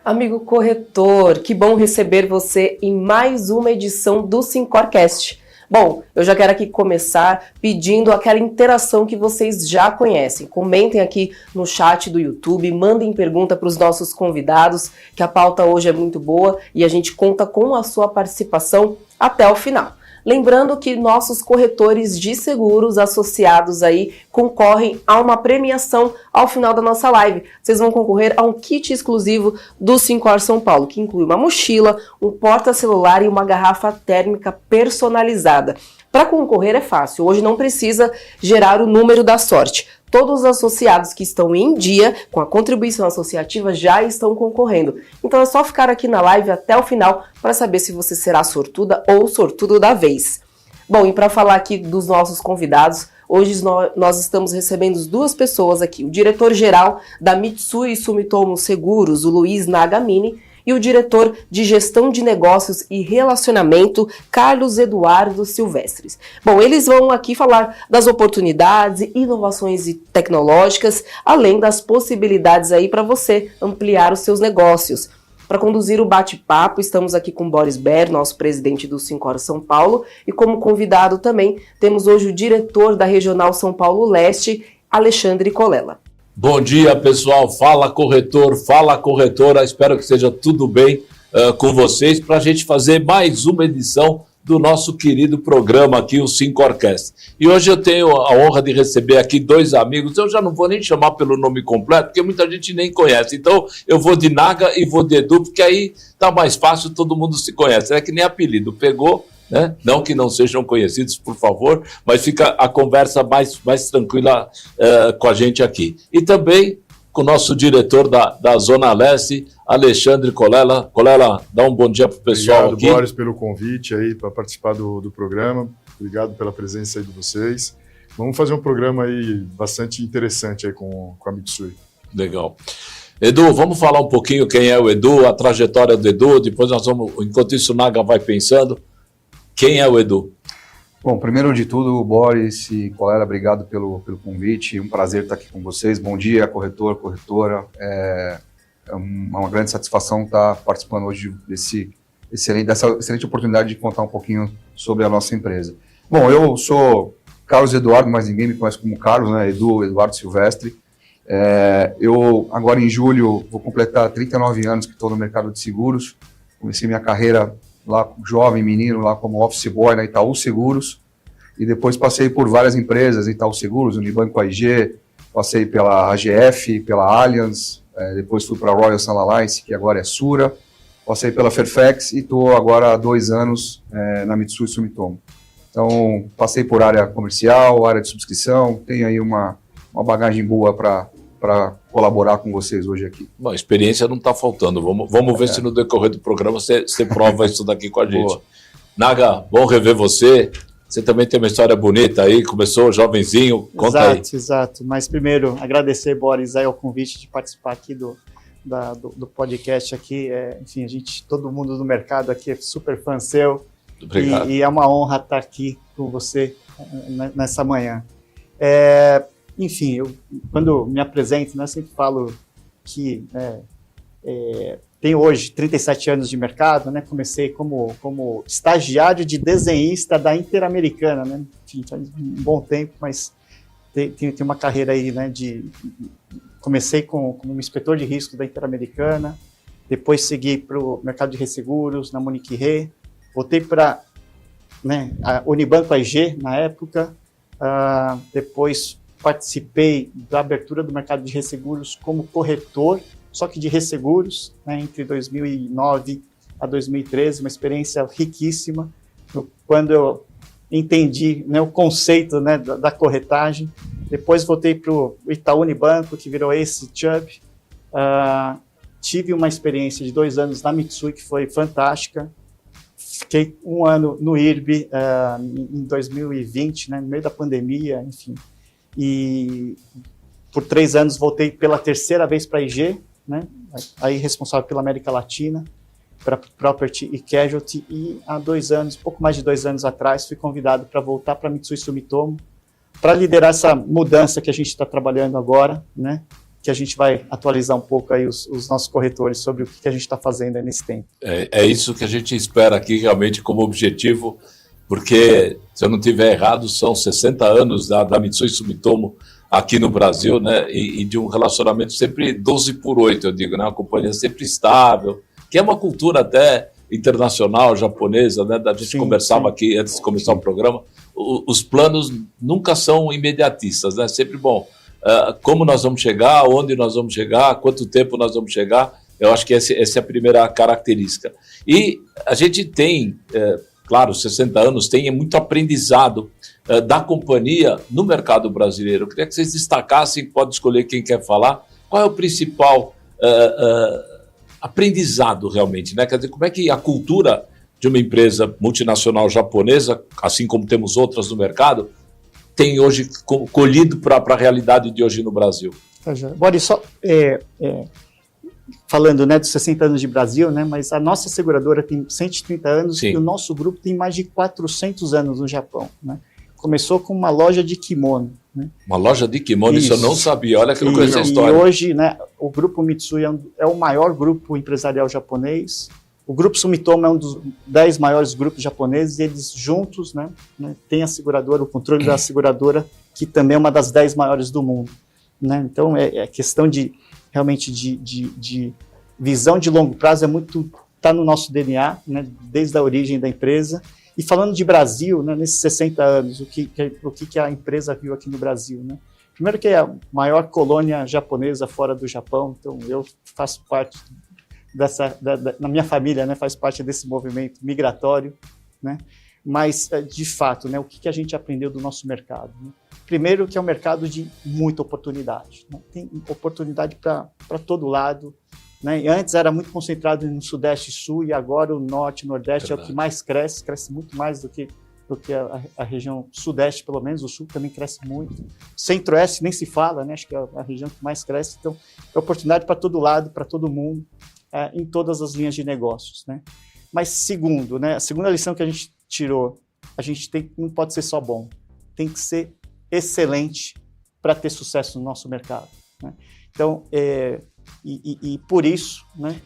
Amigo corretor, que bom receber você em mais uma edição do Sincorcast. Bom, eu já quero aqui começar pedindo aquela interação que vocês já conhecem. Comentem aqui no chat do YouTube, mandem pergunta para os nossos convidados, que a pauta hoje é muito boa e a gente conta com a sua participação até o final. Lembrando que nossos corretores de seguros associados aí concorrem a uma premiação ao final da nossa live. Vocês vão concorrer a um kit exclusivo do Sincor São Paulo, que inclui uma mochila, um porta-celular e uma garrafa térmica personalizada. Para concorrer é fácil, hoje não precisa gerar o número da sorte. Todos os associados que estão em dia com a contribuição associativa já estão concorrendo. Então é só ficar aqui na live até o final para saber se você será sortuda ou sortudo da vez. Bom, e para falar aqui dos nossos convidados, hoje nós estamos recebendo duas pessoas aqui. O diretor-geral da Mitsui Sumitomo Seguros, o Luiz Nagamine, e o diretor de Gestão de Negócios e Relacionamento, Carlos Eduardo Silvestres. Bom, eles vão aqui falar das oportunidades, inovações tecnológicas, além das possibilidades aí para você ampliar os seus negócios. Para conduzir o bate-papo, estamos aqui com Boris Ber, nosso presidente do Sincor São Paulo, e como convidado também temos hoje o diretor da Regional São Paulo Leste, Alexandre Colella. Bom dia, pessoal. Fala, corretor, fala, corretora. Espero que esteja tudo bem com vocês para a gente fazer mais uma edição do nosso querido programa aqui, o Sincorcast. E hoje eu tenho a honra de receber aqui dois amigos. Eu já não vou nem chamar pelo nome completo, porque muita gente nem conhece. Então, eu vou de Naga e vou de Edu, porque aí tá mais fácil, todo mundo se conhece. É que nem apelido. Pegou, né? Não que não sejam conhecidos, por favor, mas fica a conversa mais tranquila com a gente aqui. E também com o nosso diretor da Zona Leste, Alexandre Colella. Colella, dá um bom dia para o pessoal. Obrigado, aqui. Boris, pelo convite aí para participar do programa. Obrigado pela presença aí de vocês. Vamos fazer um programa aí bastante interessante aí com a Mitsui. Legal. Edu, vamos falar um pouquinho quem é o Edu, a trajetória do Edu, depois nós vamos, enquanto isso o Naga vai pensando. Quem é o Edu? Bom, primeiro de tudo, Boris e Colella, obrigado pelo convite, um prazer estar aqui com vocês. Bom dia, corretor, corretora. É uma grande satisfação estar participando hoje dessa excelente oportunidade de contar um pouquinho sobre a nossa empresa. Bom, eu sou Carlos Eduardo, mas ninguém me conhece como Carlos, né? Eduardo Silvestre. Eu, agora em julho, vou completar 39 anos que estou no mercado de seguros. Comecei minha carreira lá jovem, menino, lá como office boy na Itaú Seguros, e depois passei por várias empresas, Itaú Seguros, Unibanco AIG, passei pela AGF, pela Allianz, depois fui para a Royal Sun Alliance, que agora é Sura, passei pela Fairfax e estou agora há 2 anos na Mitsui Sumitomo. Então, passei por área comercial, área de subscrição, tenho aí uma bagagem boa para colaborar com vocês hoje aqui. Bom, experiência não está faltando. Vamos ver se no decorrer do programa você prova isso daqui com a gente. Boa. Naga, bom rever você. Você também tem uma história bonita aí, começou jovenzinho, conta aí. Exato. Mas primeiro, agradecer, Boris, aí, o convite de participar aqui do podcast aqui. Enfim, todo mundo do mercado aqui é super fã seu. Obrigado. E é uma honra estar aqui com você nessa manhã. Enfim, quando me apresento, né, eu sempre falo que tenho hoje 37 anos de mercado, né, comecei como estagiário de desenhista da Interamericana, né, enfim, faz um bom tempo, mas tenho uma carreira aí, né, comecei como inspetor de risco da Interamericana, depois segui para o mercado de resseguros na Munich Re, voltei para, né, a Unibanco AIG na época, depois participei da abertura do mercado de resseguros como corretor, só que de resseguros, né, entre 2009 a 2013, uma experiência riquíssima, quando eu entendi, né, o conceito, né, da corretagem. Depois voltei para o Itaú Unibanco, que virou esse Chubb. Tive uma experiência de 2 anos na Mitsui, que foi fantástica. Fiquei 1 ano no IRB em 2020, né, no meio da pandemia, enfim. E por 3 anos voltei pela 3ª vez para a IG, né? Aí responsável pela América Latina, para Property e Casualty, e há 2 anos, pouco mais de 2 anos atrás, fui convidado para voltar para a Mitsui Sumitomo, para liderar essa mudança que a gente está trabalhando agora, né? que a gente vai atualizar um pouco aí os nossos corretores sobre o que a gente está fazendo aí nesse tempo. É isso que a gente espera aqui realmente como objetivo, porque, se eu não estiver errado, são 60 anos da Mitsui Sumitomo aqui no Brasil, né? E de um relacionamento sempre 12/8, eu digo, né? Uma companhia sempre estável, que é uma cultura até internacional, japonesa, né? A gente conversava aqui antes de começar o programa. Os planos nunca são imediatistas, né? Sempre bom. Como nós vamos chegar, onde nós vamos chegar, quanto tempo nós vamos chegar, eu acho que essa é a primeira característica. E a gente tem, claro, 60 anos, tem muito aprendizado da companhia no mercado brasileiro. Eu queria que vocês destacassem, pode escolher quem quer falar, qual é o principal aprendizado realmente, né? Quer dizer, como é que a cultura de uma empresa multinacional japonesa, assim como temos outras no mercado, tem hoje colhido para a realidade de hoje no Brasil? Boris, só falando, né, dos 60 anos de Brasil, né, mas a nossa seguradora tem 130 anos. Sim. E o nosso grupo tem mais de 400 anos no Japão, né? Começou com uma loja de kimono. Né? Uma loja de kimono, isso eu não sabia, olha que eu não conheço a história. E hoje, né, o grupo Mitsui é o maior grupo empresarial japonês. O grupo Sumitomo é um dos 10 maiores grupos japoneses, e eles juntos, né, têm a seguradora, o controle da seguradora, que também é uma das 10 maiores do mundo. Né? Então, é questão de, realmente, de visão de longo prazo, está no nosso DNA, né, desde a origem da empresa. E falando de Brasil, né, nesses 60 anos, o que a empresa viu aqui no Brasil? Né? Primeiro que é a maior colônia japonesa fora do Japão, então eu faço parte na minha família, né, faz parte desse movimento migratório, né? Mas, de fato, né, o que a gente aprendeu do nosso mercado? Né? Primeiro que é um mercado de muita oportunidade, né? Tem oportunidade para todo lado, né? E antes era muito concentrado no Sudeste e Sul, e agora o Norte e Nordeste é o que mais cresce muito mais do que a região Sudeste, pelo menos. O Sul também cresce muito. Centro-Oeste nem se fala, né? Acho que é a região que mais cresce. Então, é oportunidade para todo lado, para todo mundo, em todas as linhas de negócios, né? Mas segundo, né, a segunda lição que a gente tirou, a gente não pode ser só bom, tem que ser excelente para ter sucesso no nosso mercado, né? Então, e por isso, né,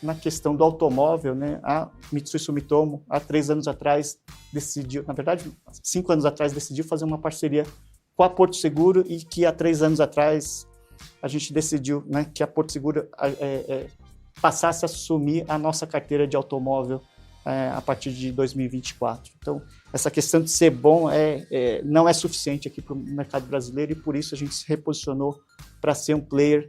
na questão do automóvel, né, a Mitsui Sumitomo, há 3 anos atrás, decidiu, na verdade, 5 anos atrás, decidiu fazer uma parceria com a Porto Seguro, e que há 3 anos atrás a gente decidiu, né, que a Porto Seguro passasse a assumir a nossa carteira de automóvel a partir de 2024. Então, essa questão de ser bom não é suficiente aqui para o mercado brasileiro, e por isso a gente se reposicionou para ser um player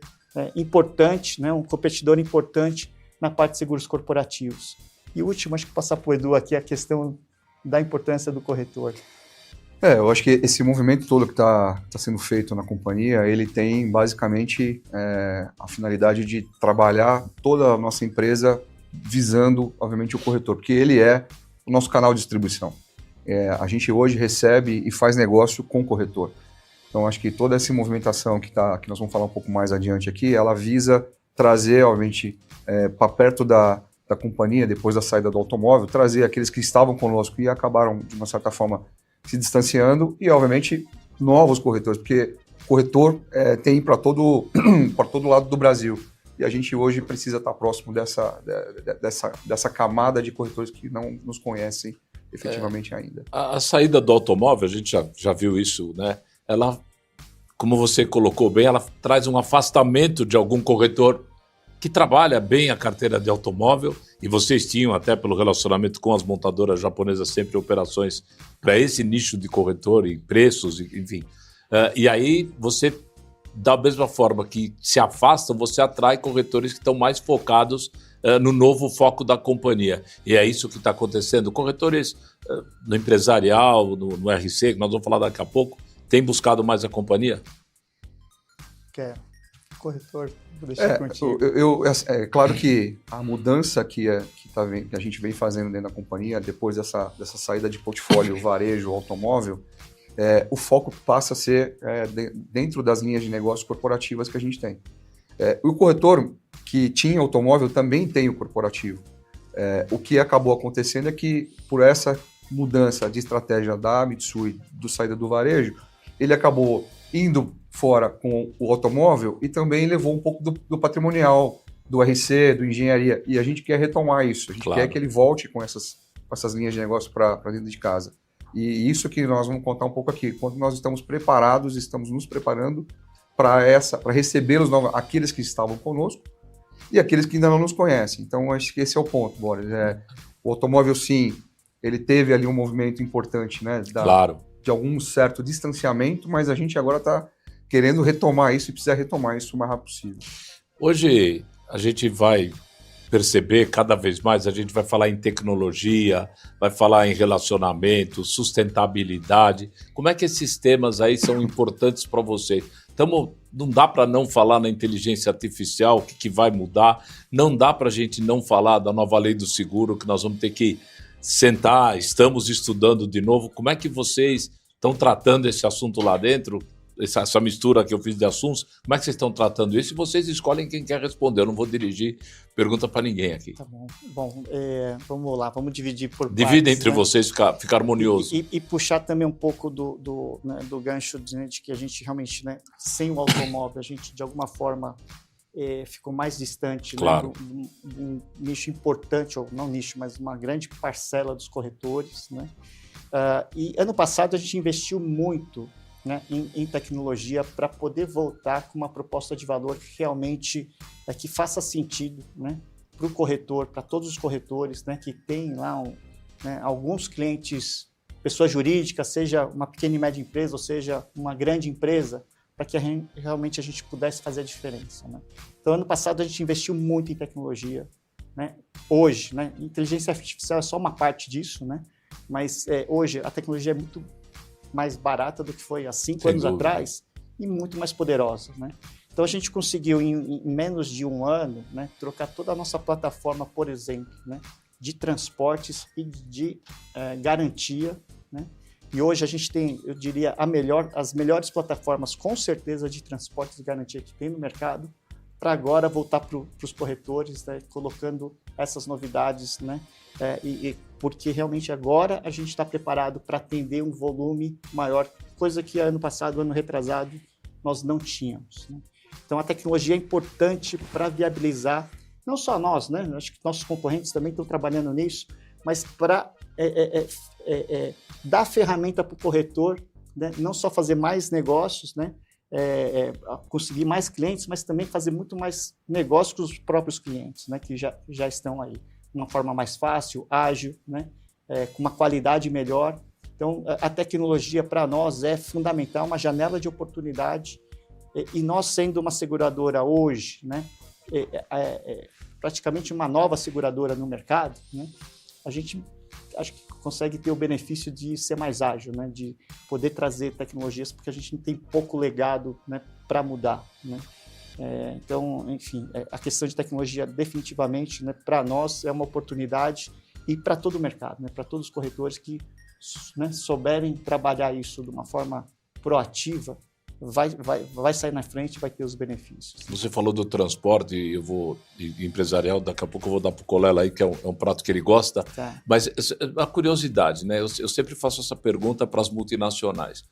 importante, né, um competidor importante na parte de seguros corporativos. E o último, acho que passar para o Edu aqui, a questão da importância do corretor. Eu acho que esse movimento todo que está sendo feito na companhia, ele tem basicamente a finalidade de trabalhar toda a nossa empresa visando, obviamente, o corretor, porque ele é o nosso canal de distribuição. A gente hoje recebe e faz negócio com o corretor. Então, acho que toda essa movimentação que nós vamos falar um pouco mais adiante aqui, ela visa trazer, obviamente, para perto da companhia, depois da saída do automóvel, trazer aqueles que estavam conosco e acabaram, de uma certa forma, se distanciando, e, obviamente, novos corretores, porque corretor tem para todo lado do Brasil. E a gente hoje precisa estar próximo dessa camada de corretores que não nos conhecem efetivamente ainda. A saída do automóvel, a gente já viu isso, né? Ela, como você colocou bem, ela traz um afastamento de algum corretor que trabalha bem a carteira de automóvel, e vocês tinham, até pelo relacionamento com as montadoras japonesas, sempre operações para esse nicho de corretor e preços, enfim. E aí você, da mesma forma que se afasta, você atrai corretores que estão mais focados no novo foco da companhia. E é isso que está acontecendo. Corretores no empresarial, no RC, que nós vamos falar daqui a pouco, têm buscado mais a companhia? Corretor, vou deixar contigo. É claro que a mudança que a gente vem fazendo dentro da companhia, depois dessa saída de portfólio varejo, automóvel, o foco passa a ser dentro das linhas de negócios corporativas que a gente tem. O corretor que tinha automóvel também tem o corporativo. O que acabou acontecendo é que, por essa mudança de estratégia da Mitsui, do saída do varejo, ele acabou indo fora com o automóvel e também levou um pouco do patrimonial, do RC, do engenharia. E a gente quer retomar isso. A gente quer que ele volte com essas linhas de negócio para dentro de casa. E isso que nós vamos contar um pouco aqui. Quando nós estamos preparados, estamos nos preparando para receber aqueles que estavam conosco e aqueles que ainda não nos conhecem. Então, acho que esse é o ponto, Boris. O automóvel, sim, ele teve ali um movimento importante, né? De algum certo distanciamento, mas a gente agora está querendo retomar isso e precisa retomar isso o mais rápido possível. Hoje, a gente vai perceber cada vez mais, a gente vai falar em tecnologia, vai falar em relacionamento, sustentabilidade. Como é que esses temas aí são importantes para você? Não dá para não falar na inteligência artificial, o que vai mudar. Não dá para a gente não falar da nova lei do seguro, que nós vamos ter que sentar, estamos estudando de novo. Como é que vocês estão tratando esse assunto lá dentro? Essa mistura que eu fiz de assuntos, como é que vocês estão tratando isso? E vocês escolhem quem quer responder. Eu não vou dirigir pergunta para ninguém aqui. Tá bom. Bom, vamos lá, vamos dividir por partes. Divida entre vocês, ficar harmonioso. E puxar também um pouco do gancho de que a gente realmente, né, sem o automóvel, a gente de alguma forma ficou mais distante, claro, né, de um nicho importante, ou não nicho, mas uma grande parcela dos corretores, né? E ano passado a gente investiu muito, né, em tecnologia para poder voltar com uma proposta de valor que realmente que faça sentido, né, para o corretor, para todos os corretores, né, que tem lá alguns clientes, pessoa jurídica, seja uma pequena e média empresa, ou seja uma grande empresa, para que realmente a gente pudesse fazer a diferença, né? Então, ano passado a gente investiu muito em tecnologia, né? Hoje, né, inteligência artificial é só uma parte disso, né? Mas hoje a tecnologia é muito mais barata do que foi há 5 anos atrás e muito mais poderosa, né? Então a gente conseguiu em menos de um ano, né, trocar toda a nossa plataforma, por exemplo, né, de transportes e de garantia, né? E hoje a gente tem, eu diria, as melhores plataformas com certeza de transportes e garantia que tem no mercado, para agora voltar para os corretores, né, colocando essas novidades, né, porque realmente agora a gente está preparado para atender um volume maior, coisa que ano passado, ano retrasado, nós não tínhamos, né? Então a tecnologia é importante para viabilizar, não só nós, né, acho que nossos concorrentes também estão trabalhando nisso, mas para dar ferramenta para o corretor, né, não só fazer mais negócios, né, conseguir mais clientes, mas também fazer muito mais negócio com os próprios clientes, né, que já estão aí. De uma forma mais fácil, ágil, né, com uma qualidade melhor. Então, a tecnologia para nós é fundamental, uma janela de oportunidade. E nós, sendo uma seguradora hoje, né, praticamente uma nova seguradora no mercado, né, a gente acho que consegue ter o benefício de ser mais ágil, né, de poder trazer tecnologias, porque a gente tem pouco legado, né, para mudar, né? Então, enfim, a questão de tecnologia definitivamente, né, para nós é uma oportunidade e para todo o mercado, né, para todos os corretores que, né, souberem trabalhar isso de uma forma proativa, vai sair na frente, vai ter os benefícios. Você falou do transporte, empresarial, daqui a pouco eu vou dar para o Colela aí, que é um prato que ele gosta, Tá. Mas a curiosidade, né? Eu sempre faço essa pergunta para as multinacionais.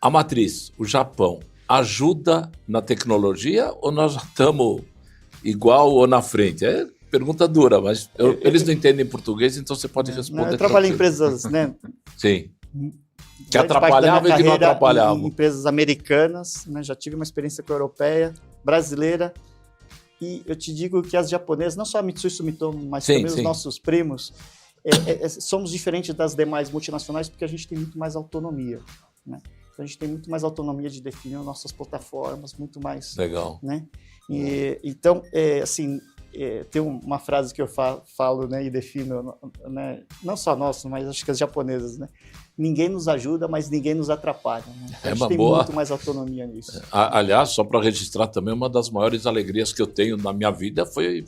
A matriz, o Japão, ajuda na tecnologia ou nós já estamos igual ou na frente? É pergunta dura, mas eles não entendem português, então você pode responder. Eu trabalho em empresas, né? Sim. Que atrapalhava e que não atrapalhava. Em empresas americanas, né? Já tive uma experiência com a europeia, brasileira, e eu te digo que as japonesas, não só a Mitsui Sumitomo, mas também os nossos primos, somos diferentes das demais multinacionais porque a gente tem muito mais autonomia, né? Então a gente tem muito mais autonomia de definir nossas plataformas, muito mais... Legal. Né? Então, assim, tem uma frase que eu falo, né, e defino, né, não só nosso, mas acho que as japonesas, né? Ninguém nos ajuda, mas ninguém nos atrapalha, né? Então, a gente tem muito mais autonomia nisso. Aliás, só para registrar também, uma das maiores alegrias que eu tenho na minha vida foi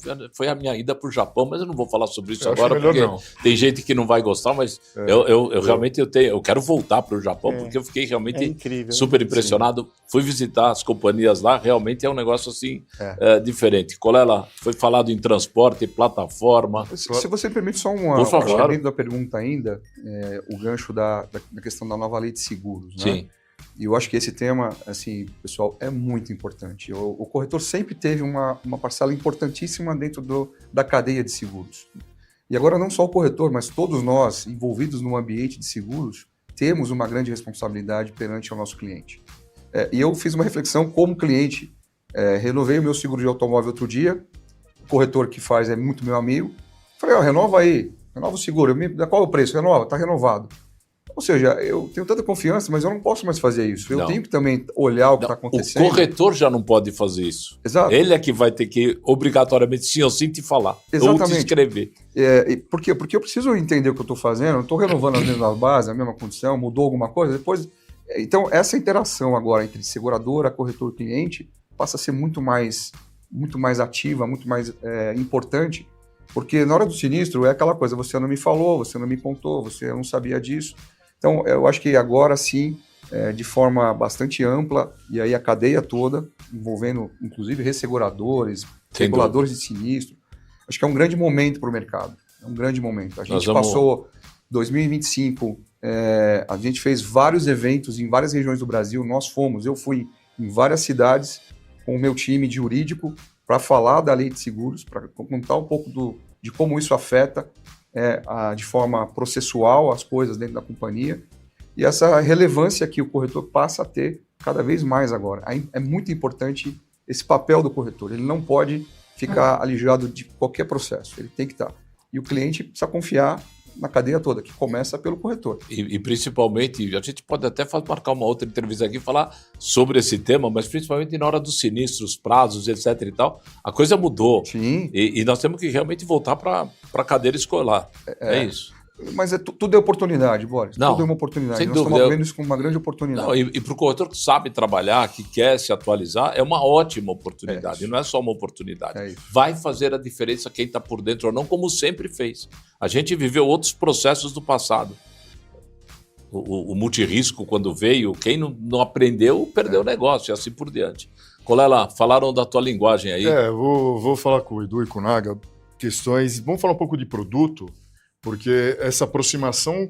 a minha ida para o Japão, mas eu não vou falar sobre isso agora, porque tem gente que não vai gostar, mas eu realmente eu quero voltar para o Japão, porque eu fiquei realmente incrível, super impressionado. Sim. Fui visitar as companhias lá, realmente é um negócio assim diferente. Colela, foi falado em transporte, plataforma. Se você permite só dentro da pergunta ainda, o gancho da questão da nova lei de seguros, né? Sim. E eu acho que esse tema, assim, pessoal, é muito importante. O corretor sempre teve uma parcela importantíssima dentro da cadeia de seguros. E agora não só o corretor, mas todos nós envolvidos no ambiente de seguros, temos uma grande responsabilidade perante o nosso cliente. E eu fiz uma reflexão como cliente. Renovei o meu seguro de automóvel outro dia, o corretor que faz é muito meu amigo. Falei, renova aí, renova o seguro. Qual é o preço? Renova, está renovado. Ou seja, eu tenho tanta confiança, mas eu não posso mais fazer isso. Eu tenho que também olhar o que está acontecendo. O corretor já não pode fazer isso. Exato. Ele é que vai ter que, obrigatoriamente, sim ou sim, te falar. Exatamente. Ou te escrever. Por quê? Porque eu preciso entender o que eu estou fazendo, eu estou renovando as mesmas bases, a mesma condição, mudou alguma coisa, depois... Então, essa interação agora entre seguradora, corretor e cliente passa a ser muito mais ativa, muito mais importante, porque na hora do sinistro é aquela coisa, você não me falou, você não me contou, você não sabia disso. Então, eu acho que agora sim, de forma bastante ampla, e aí a cadeia toda, envolvendo inclusive resseguradores, reguladores de sinistro, acho que é um grande momento para o mercado. É um grande momento. A gente passou 2025, a gente fez vários eventos em várias regiões do Brasil, eu fui em várias cidades com o meu time de jurídico para falar da lei de seguros, para contar um pouco de como isso afeta de forma processual as coisas dentro da companhia e essa relevância que o corretor passa a ter cada vez mais agora. É muito importante esse papel do corretor, ele não pode ficar alijado de qualquer processo, ele tem que estar. E o cliente precisa confiar na cadeia toda, que começa pelo corretor. E principalmente, a gente pode até marcar uma outra entrevista aqui e falar sobre esse tema, mas principalmente na hora dos sinistros, prazos, etc e tal, a coisa mudou. Sim. E nós temos que realmente voltar para a cadeira escolar. É isso. Mas tudo é oportunidade, Boris. Não, tudo é uma oportunidade. sem Nós dúvida. estamos vendo isso como uma grande oportunidade. Não, e para o corretor que sabe trabalhar, que quer se atualizar, é uma ótima oportunidade. Não é só uma oportunidade. Vai fazer a diferença quem está por dentro ou não, como sempre fez. A gente viveu outros processos do passado. O multirrisco, quando veio, quem não aprendeu, perdeu o negócio, e assim por diante. Colela, falaram da tua linguagem aí? Vou falar com o Edu e com o Naga questões. Vamos falar um pouco de produto, porque essa aproximação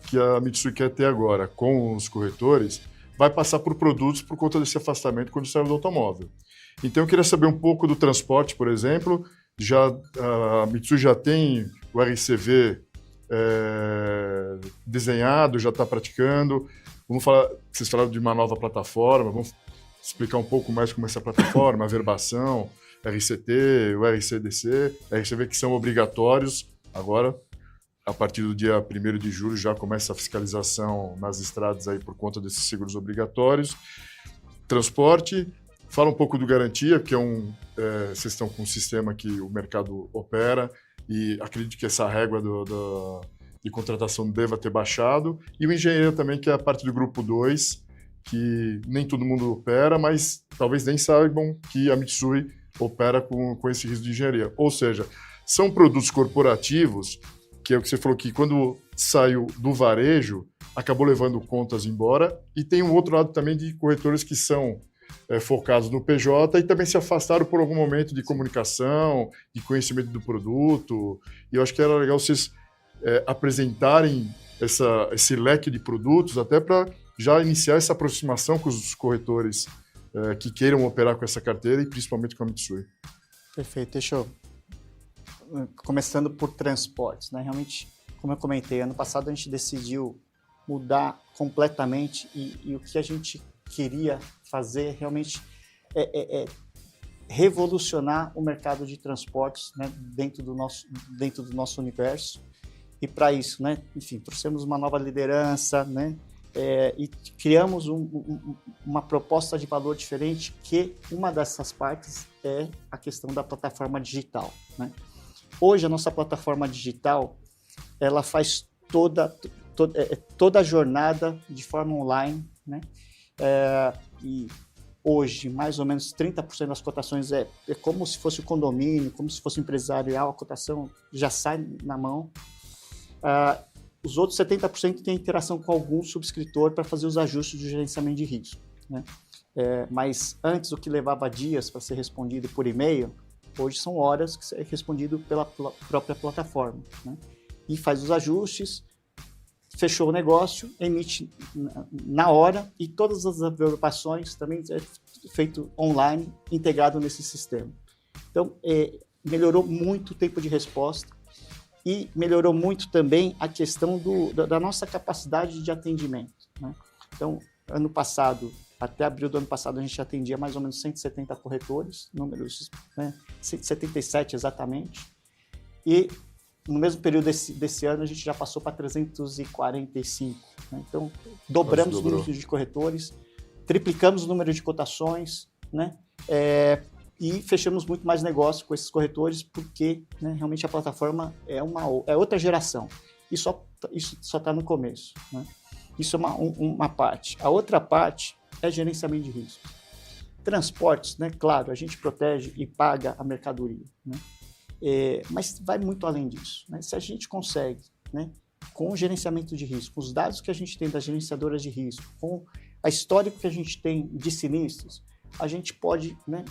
que a Mitsui quer ter agora com os corretores vai passar por produtos por conta desse afastamento quando saiu do automóvel. Então eu queria saber um pouco do transporte, por exemplo. A Mitsui já tem o RCV desenhado, já está praticando. Vocês falaram de uma nova plataforma, vamos explicar um pouco mais como é essa plataforma, a verbação, RCT, o RCDC, RCV que são obrigatórios agora. A partir do dia 1º de julho já começa a fiscalização nas estradas aí por conta desses seguros obrigatórios. Transporte, fala um pouco do garantia, que vocês estão com um sistema que o mercado opera e acredito que essa régua de contratação deva ter baixado. E o engenheiro também, que é a parte do grupo 2, que nem todo mundo opera, mas talvez nem saibam que a Mitsui opera com esse risco de engenharia. Ou seja, são produtos corporativos que é o que você falou que quando saiu do varejo, acabou levando contas embora, e tem um outro lado também de corretores que são focados no PJ e também se afastaram por algum momento de comunicação, de conhecimento do produto, e eu acho que era legal vocês apresentarem esse leque de produtos, até para já iniciar essa aproximação com os corretores que queiram operar com essa carteira e principalmente com a Mitsui. Perfeito, deixa eu... Começando por transportes, né? Realmente, como eu comentei, ano passado a gente decidiu mudar completamente e o que a gente queria fazer realmente revolucionar o mercado de transportes, né? dentro do nosso universo. E para isso, né? Enfim, trouxemos uma nova liderança, né? E criamos uma proposta de valor diferente, que uma dessas partes é a questão da plataforma digital, né? Hoje, a nossa plataforma digital, ela faz toda a jornada de forma online, né? E hoje, mais ou menos 30% das cotações é como se fosse o condomínio, como se fosse empresarial, a cotação já sai na mão. Os outros 70% têm interação com algum subscritor para fazer os ajustes de gerenciamento de risco, né? Mas antes, o que levava dias para ser respondido por e-mail, hoje são horas que é respondido pela própria plataforma, né? E faz os ajustes, fechou o negócio, emite na hora e todas as averbações também é feito online, integrado nesse sistema. Então, melhorou muito o tempo de resposta e melhorou muito também a questão da nossa capacidade de atendimento, né? Então, ano passado, até abril do ano passado, a gente atendia mais ou menos 170 corretores, números, né, 177 exatamente, e no mesmo período desse ano, a gente já passou para 345. Né? Então, dobramos o número de corretores, triplicamos o número de cotações, né? E fechamos muito mais negócio com esses corretores, porque, né, realmente a plataforma é outra geração. Isso só está no começo. Né? Isso é uma parte. A outra parte é gerenciamento de risco. Transportes, né? Claro, a gente protege e paga a mercadoria, né? Mas vai muito além disso, né? Se a gente consegue, né, com o gerenciamento de risco, os dados que a gente tem das gerenciadoras de risco, com a histórico que a gente tem de sinistros, a gente pode, né,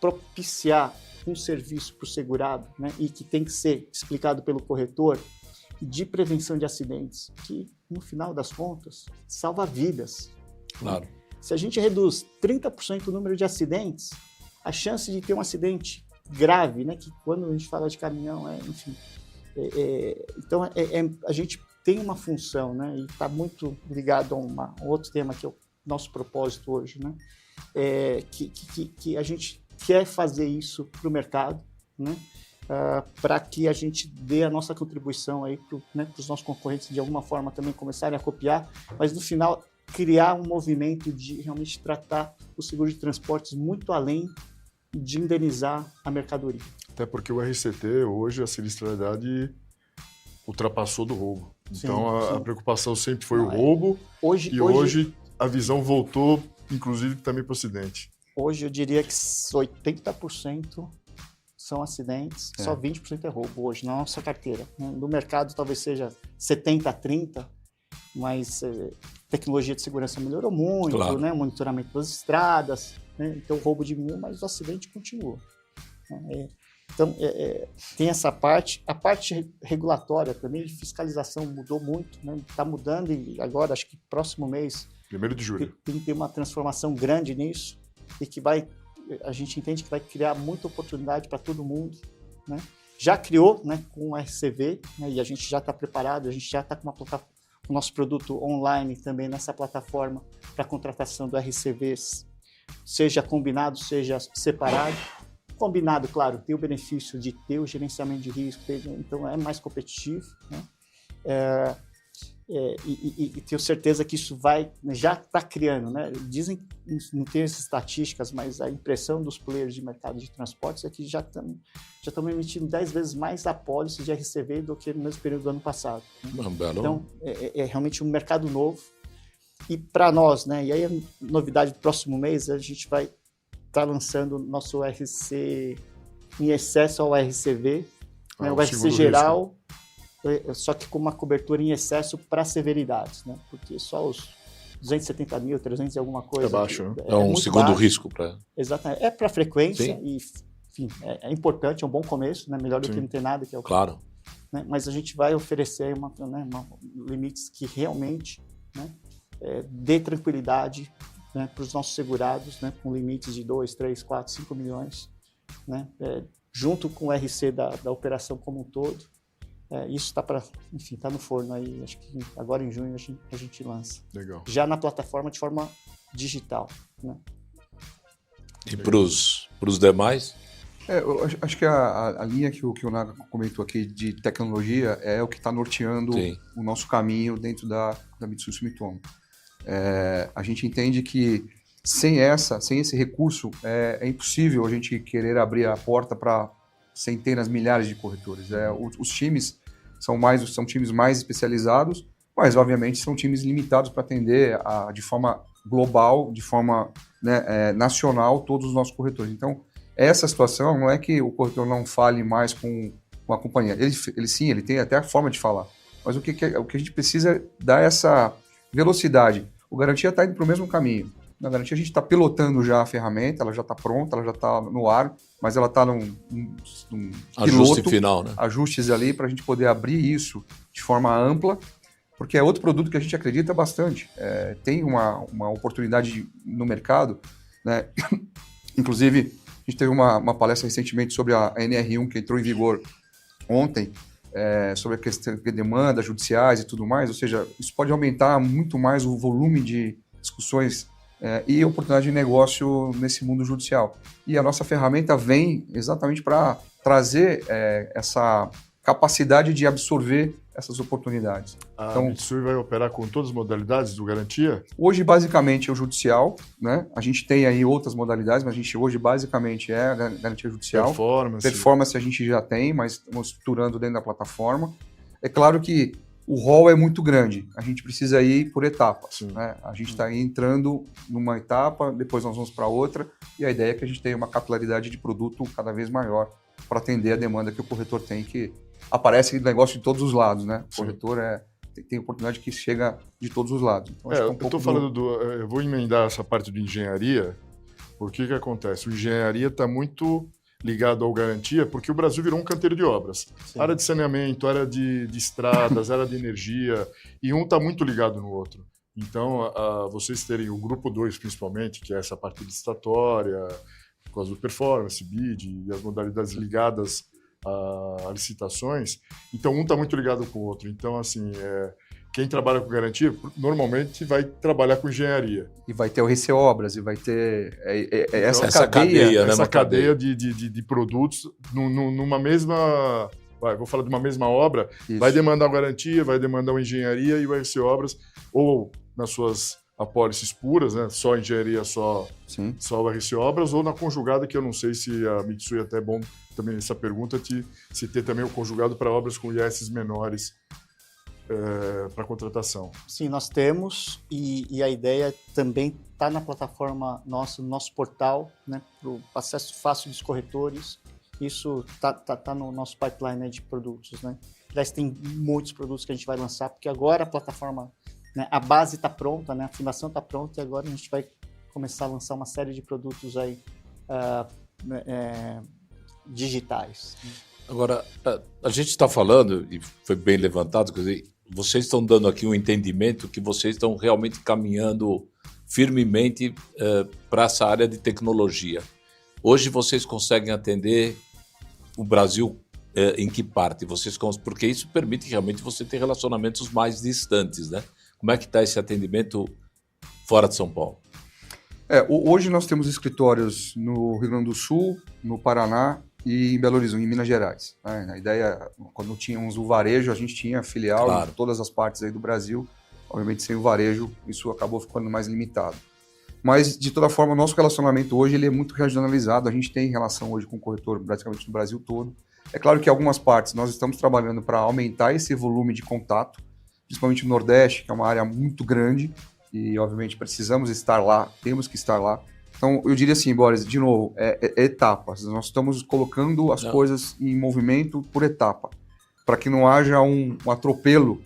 propiciar um serviço para o segurado, né, e que tem que ser explicado pelo corretor, de prevenção de acidentes, que, no final das contas, salva vidas. Claro. Se a gente reduz 30% o número de acidentes, a chance de ter um acidente grave, né, que quando a gente fala de caminhão, enfim. Então, a gente tem uma função, né, e está muito ligado a um outro tema que é o nosso propósito hoje, né, que a gente quer fazer isso para o mercado, né, para que a gente dê a nossa contribuição aí para os nossos concorrentes de alguma forma também começarem a copiar, mas no final criar um movimento de realmente tratar o seguro de transportes muito além de indenizar a mercadoria. Até porque o RCT, hoje, a sinistralidade ultrapassou do roubo. Então, a preocupação sempre foi o roubo, hoje a visão voltou, inclusive, também para o acidente. Hoje, eu diria que 80% são acidentes, só 20% é roubo hoje, na nossa carteira. No mercado, talvez seja 70-30%, mas tecnologia de segurança melhorou muito, claro, né? Monitoramento das estradas, né? Então o roubo diminuiu, mas o acidente continua. Então, tem essa parte. A parte regulatória também, de fiscalização, mudou muito, né? Está mudando e agora, acho que próximo mês, 1º de julho, tem que ter uma transformação grande nisso e que a gente entende que vai criar muita oportunidade para todo mundo, né? Já criou, né, com o RCV, né, e a gente já está preparado, a gente já está com o nosso produto online também nessa plataforma para contratação do RCV, seja combinado, seja separado. Combinado, claro, tem o benefício de ter o gerenciamento de risco, então é mais competitivo, né? E tenho certeza que isso já está criando, né? Dizem, não tem essas estatísticas, mas a impressão dos players de mercado de transportes é que já estão emitindo 10 vezes mais apólices de RCV do que no mesmo período do ano passado, né? Então, é realmente um mercado novo. E para nós, né? E aí a novidade do próximo mês, a gente vai estar lançando o nosso RC em excesso ao RCV, né? O RC geral, só que com uma cobertura em excesso para severidades, né? Porque só os 270 mil, 300 e alguma coisa. É baixo, né? É um segundo baixo. Risco para. Exatamente. É para frequência. Sim. E, enfim, é importante, é um bom começo, né? Melhor do que não ter nada, que é o claro. Né? Mas a gente vai oferecer limites que realmente, né, dê tranquilidade, né, para os nossos segurados, né, com limites de 2, 3, 4, 5 milhões, né, junto com o RC da operação como um todo. Isso está tá no forno aí, acho que agora em junho a gente lança. Legal. Já na plataforma de forma digital, né? E para os demais? Eu acho que a linha que o Naga comentou aqui de tecnologia é o que está norteando o nosso caminho dentro da Mitsui Sumitomo. A gente entende que sem esse recurso é impossível a gente querer abrir a porta para centenas, milhares de corretores. Os times são times mais especializados, mas obviamente são times limitados para atender de forma global, de forma, né, nacional, todos os nossos corretores. Então, essa situação não é que o corretor não fale mais com a companhia. Ele tem até a forma de falar. Mas o que a gente precisa é dar essa velocidade. O Garantia está indo para o mesmo caminho. Na Garantia a gente está pilotando já a ferramenta, ela já está pronta, ela já está no ar, mas ela está num ajuste piloto, final, né? Ajustes ali para a gente poder abrir isso de forma ampla porque é outro produto que a gente acredita bastante. Tem uma oportunidade no mercado, né? Inclusive, a gente teve uma palestra recentemente sobre a NR1, que entrou em vigor ontem, sobre a questão de demanda, judiciais e tudo mais, ou seja, isso pode aumentar muito mais o volume de discussões e oportunidade de negócio nesse mundo judicial. E a nossa ferramenta vem exatamente para trazer essa capacidade de absorver essas oportunidades. A Mitsui vai operar com todas as modalidades do Garantia? Hoje, basicamente, é o judicial, né? A gente tem aí outras modalidades, mas a gente hoje, basicamente, é a garantia judicial. Performance a gente já tem, mas estamos estruturando dentro da plataforma. É claro que o rol é muito grande, a gente precisa ir por etapas, né? A gente está entrando numa etapa, depois nós vamos para outra, e a ideia é que a gente tenha uma capilaridade de produto cada vez maior para atender a demanda que o corretor tem, que aparece negócio de todos os lados, né? O corretor tem oportunidade que chega de todos os lados. Então, eu estou falando eu vou emendar essa parte de engenharia, porque o que acontece? O engenharia está muito ligado ao garantia, porque o Brasil virou um canteiro de obras. Sim. Área de saneamento, área de estradas, área de energia, e um está muito ligado no outro. Então, vocês terem o grupo 2, principalmente, que é essa parte licitatória, por causa do performance, bid e as modalidades ligadas a licitações, então um está muito ligado com o outro. Então, assim, quem trabalha com garantia normalmente vai trabalhar com engenharia. E vai ter o RC Obras, e vai ter essa cadeia, né, essa cadeia de produtos numa mesma... vou falar de uma mesma obra, isso. Vai demandar garantia, vai demandar uma engenharia e o RC Obras, ou nas suas apólices puras, né, só engenharia, só o RC Obras, ou na conjugada, que eu não sei se a Mitsui até é bom também essa pergunta, se ter também o conjugado para obras com IS menores para contratação. Sim, nós temos, e a ideia também está na plataforma nossa, no nosso portal, né, para o acesso fácil dos corretores. Isso tá no nosso pipeline, né, de produtos, né. Aliás, tem muitos produtos que a gente vai lançar, porque agora a plataforma, né, a base está pronta, né, a fundação está pronta, e agora a gente vai começar a lançar uma série de produtos aí digitais. Agora, a gente está falando, e foi bem levantado, quer dizer, vocês estão dando aqui um entendimento que vocês estão realmente caminhando firmemente para essa área de tecnologia. Hoje vocês conseguem atender o Brasil em que parte? Porque isso permite realmente você ter relacionamentos mais distantes, né? Como é que está esse atendimento fora de São Paulo? Hoje nós temos escritórios no Rio Grande do Sul, no Paraná e em Belo Horizonte, em Minas Gerais. A ideia, quando tínhamos o varejo, a gente tinha filial em todas as partes aí do Brasil. Obviamente, sem o varejo, isso acabou ficando mais limitado. Mas, de toda forma, o nosso relacionamento hoje ele é muito regionalizado. A gente tem relação hoje com o corretor praticamente no Brasil todo. É claro que em algumas partes nós estamos trabalhando para aumentar esse volume de contato, principalmente no Nordeste, que é uma área muito grande e, obviamente, precisamos estar lá, temos que estar lá. Então, eu diria assim, Boris, de novo, etapas. Nós estamos colocando as coisas em movimento por etapa, para que não haja um atropelo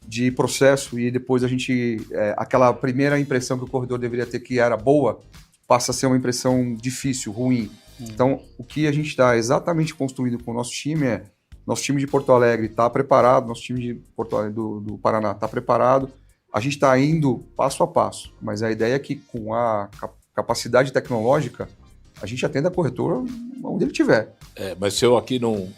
de processo e depois a gente, aquela primeira impressão que o corredor deveria ter que era boa, passa a ser uma impressão difícil, ruim. Então, o que a gente está exatamente construindo com o nosso time nosso time de Porto Alegre está preparado, nosso time de Porto Alegre do Paraná está preparado, a gente está indo passo a passo, mas a ideia é que com a capacidade tecnológica, a gente atenda a corretor onde ele estiver. Mas se eu aqui não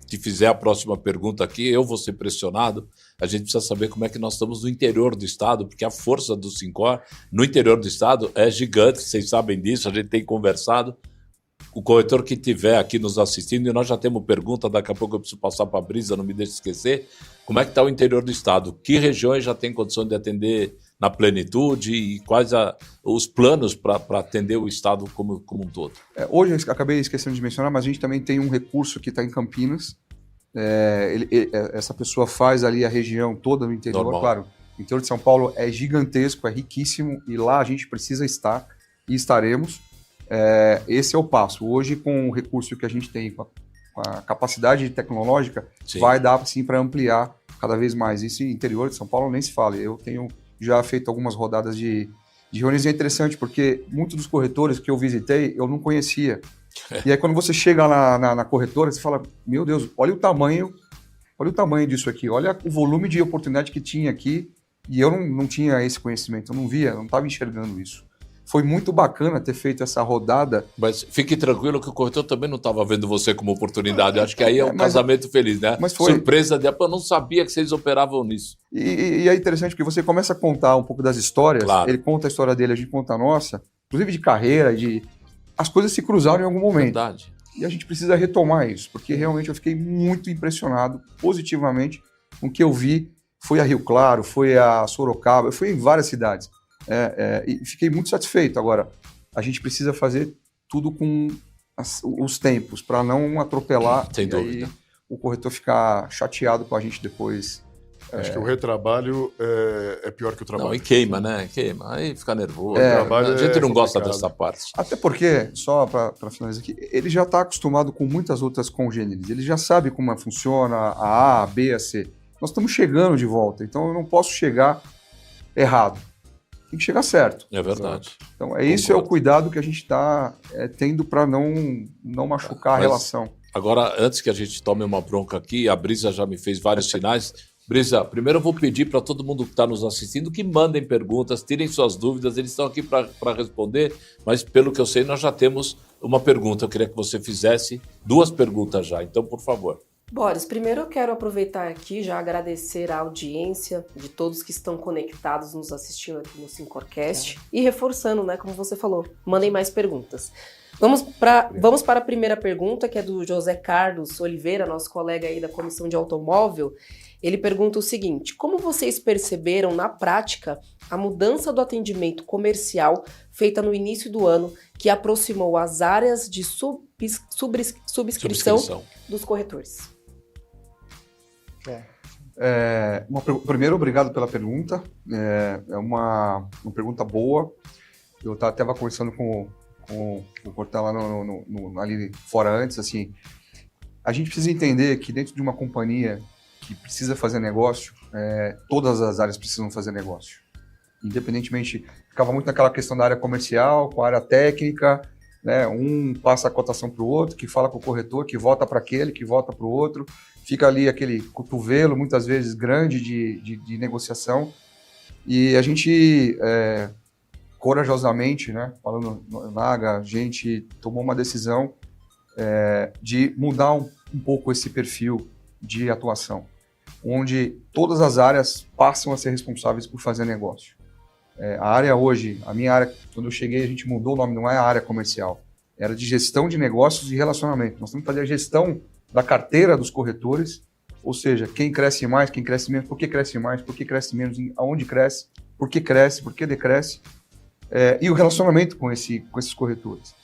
te fizer a próxima pergunta aqui, eu vou ser pressionado. A gente precisa saber como é que nós estamos no interior do estado, porque a força do Syncor no interior do estado é gigante, vocês sabem disso, a gente tem conversado. O corretor que estiver aqui nos assistindo, e nós já temos pergunta, daqui a pouco eu preciso passar para a Brisa, não me deixe esquecer, como é que está o interior do estado? Que regiões já tem condição de atender na plenitude e quais os planos para atender o estado como um todo? Hoje, eu acabei esquecendo de mencionar, mas a gente também tem um recurso que está em Campinas. Essa pessoa faz ali a região toda no interior. Normal. Claro, o interior de São Paulo é gigantesco, é riquíssimo, e lá a gente precisa estar, e estaremos. Esse é o passo. Hoje, com o recurso que a gente tem, com a capacidade tecnológica, sim, vai dar sim para ampliar cada vez mais. Isso interior de São Paulo nem se fala. Eu tenho já feito algumas rodadas de reuniões. É interessante, porque muitos dos corretores que eu visitei, eu não conhecia. E aí, quando você chega lá na corretora, você fala, meu Deus, olha o tamanho olha o tamanho disso aqui, olha o volume de oportunidade que tinha aqui, e eu não tinha esse conhecimento, eu não via, não estava enxergando isso. Foi muito bacana ter feito essa rodada. Mas fique tranquilo que o corretor também não estava vendo você como oportunidade. Acho que aí é um casamento feliz, né? Mas foi. Surpresa de eu não sabia que vocês operavam nisso. E é interessante porque você começa a contar um pouco das histórias, Claro. Ele conta a história dele, a gente conta a nossa, inclusive de carreira, as coisas se cruzaram em algum momento. Verdade. E a gente precisa retomar isso, porque realmente eu fiquei muito impressionado positivamente com o que eu vi. Foi a Rio Claro, foi a Sorocaba, eu fui em várias cidades. E fiquei muito satisfeito. Agora, a gente precisa fazer tudo com os tempos, para não atropelar. Sem dúvida. Aí o corretor ficar chateado com a gente depois. Acho que o retrabalho é pior que o trabalho. Não, e queima, né? Queima. Aí fica nervoso. trabalho A gente não gosta complicado. dessa parte. Até porque, só para finalizar aqui, ele já está acostumado com muitas outras congêneres. Ele já sabe como funciona a A, B, a C. Nós estamos chegando de volta, então eu não posso chegar errado. Tem que chegar certo. É verdade. Então, esse é o cuidado que a gente está tendo para não machucar a relação. Agora, antes que a gente tome uma bronca aqui, a Brisa já me fez vários sinais. Brisa, primeiro eu vou pedir para todo mundo que está nos assistindo que mandem perguntas, tirem suas dúvidas, eles estão aqui para responder, mas pelo que eu sei, nós já temos uma pergunta. Eu queria que você fizesse 2 perguntas já, então, por favor. Boris, primeiro eu quero aproveitar aqui já agradecer a audiência de todos que estão conectados nos assistindo aqui no Syncorcast e reforçando, né, como você falou, mandem mais perguntas. Vamos para a primeira pergunta, que é do José Carlos Oliveira, nosso colega aí da Comissão de Automóvel. Ele pergunta o seguinte: como vocês perceberam na prática a mudança do atendimento comercial feita no início do ano que aproximou as áreas de subscrição dos corretores? Primeiro, obrigado pela pergunta. É uma pergunta boa. Eu estava conversando com o Cortella lá ali fora antes. Assim, a gente precisa entender que dentro de uma companhia que precisa fazer negócio, todas as áreas precisam fazer negócio. Independentemente, ficava muito naquela questão da área comercial, com a área técnica, né? Um passa a cotação para o outro, que fala com o corretor, que volta para aquele, que volta para o outro. Fica ali aquele cotovelo, muitas vezes, grande de negociação. E a gente, corajosamente, né, falando no Naga, a gente tomou uma decisão de mudar um pouco esse perfil de atuação, onde todas as áreas passam a ser responsáveis por fazer negócio. A área hoje, a minha área, quando eu cheguei, a gente mudou o nome, não é a área comercial, era de gestão de negócios e relacionamento. Nós temos que fazer a gestão da carteira dos corretores, ou seja, quem cresce mais, quem cresce menos, por que cresce mais, por que cresce menos, aonde cresce, por que decresce, e o relacionamento com esses corretores.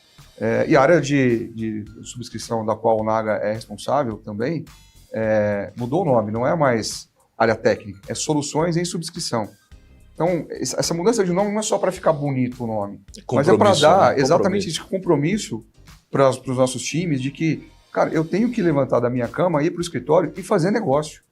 E a área de subscrição da qual o Naga é responsável também, mudou o nome, não é mais área técnica, é soluções em subscrição. Então, essa mudança de nome não é só para ficar bonito o nome, mas é para dar exatamente esse compromisso para os nossos times de que, cara, eu tenho que levantar da minha cama, ir para o escritório e fazer negócio.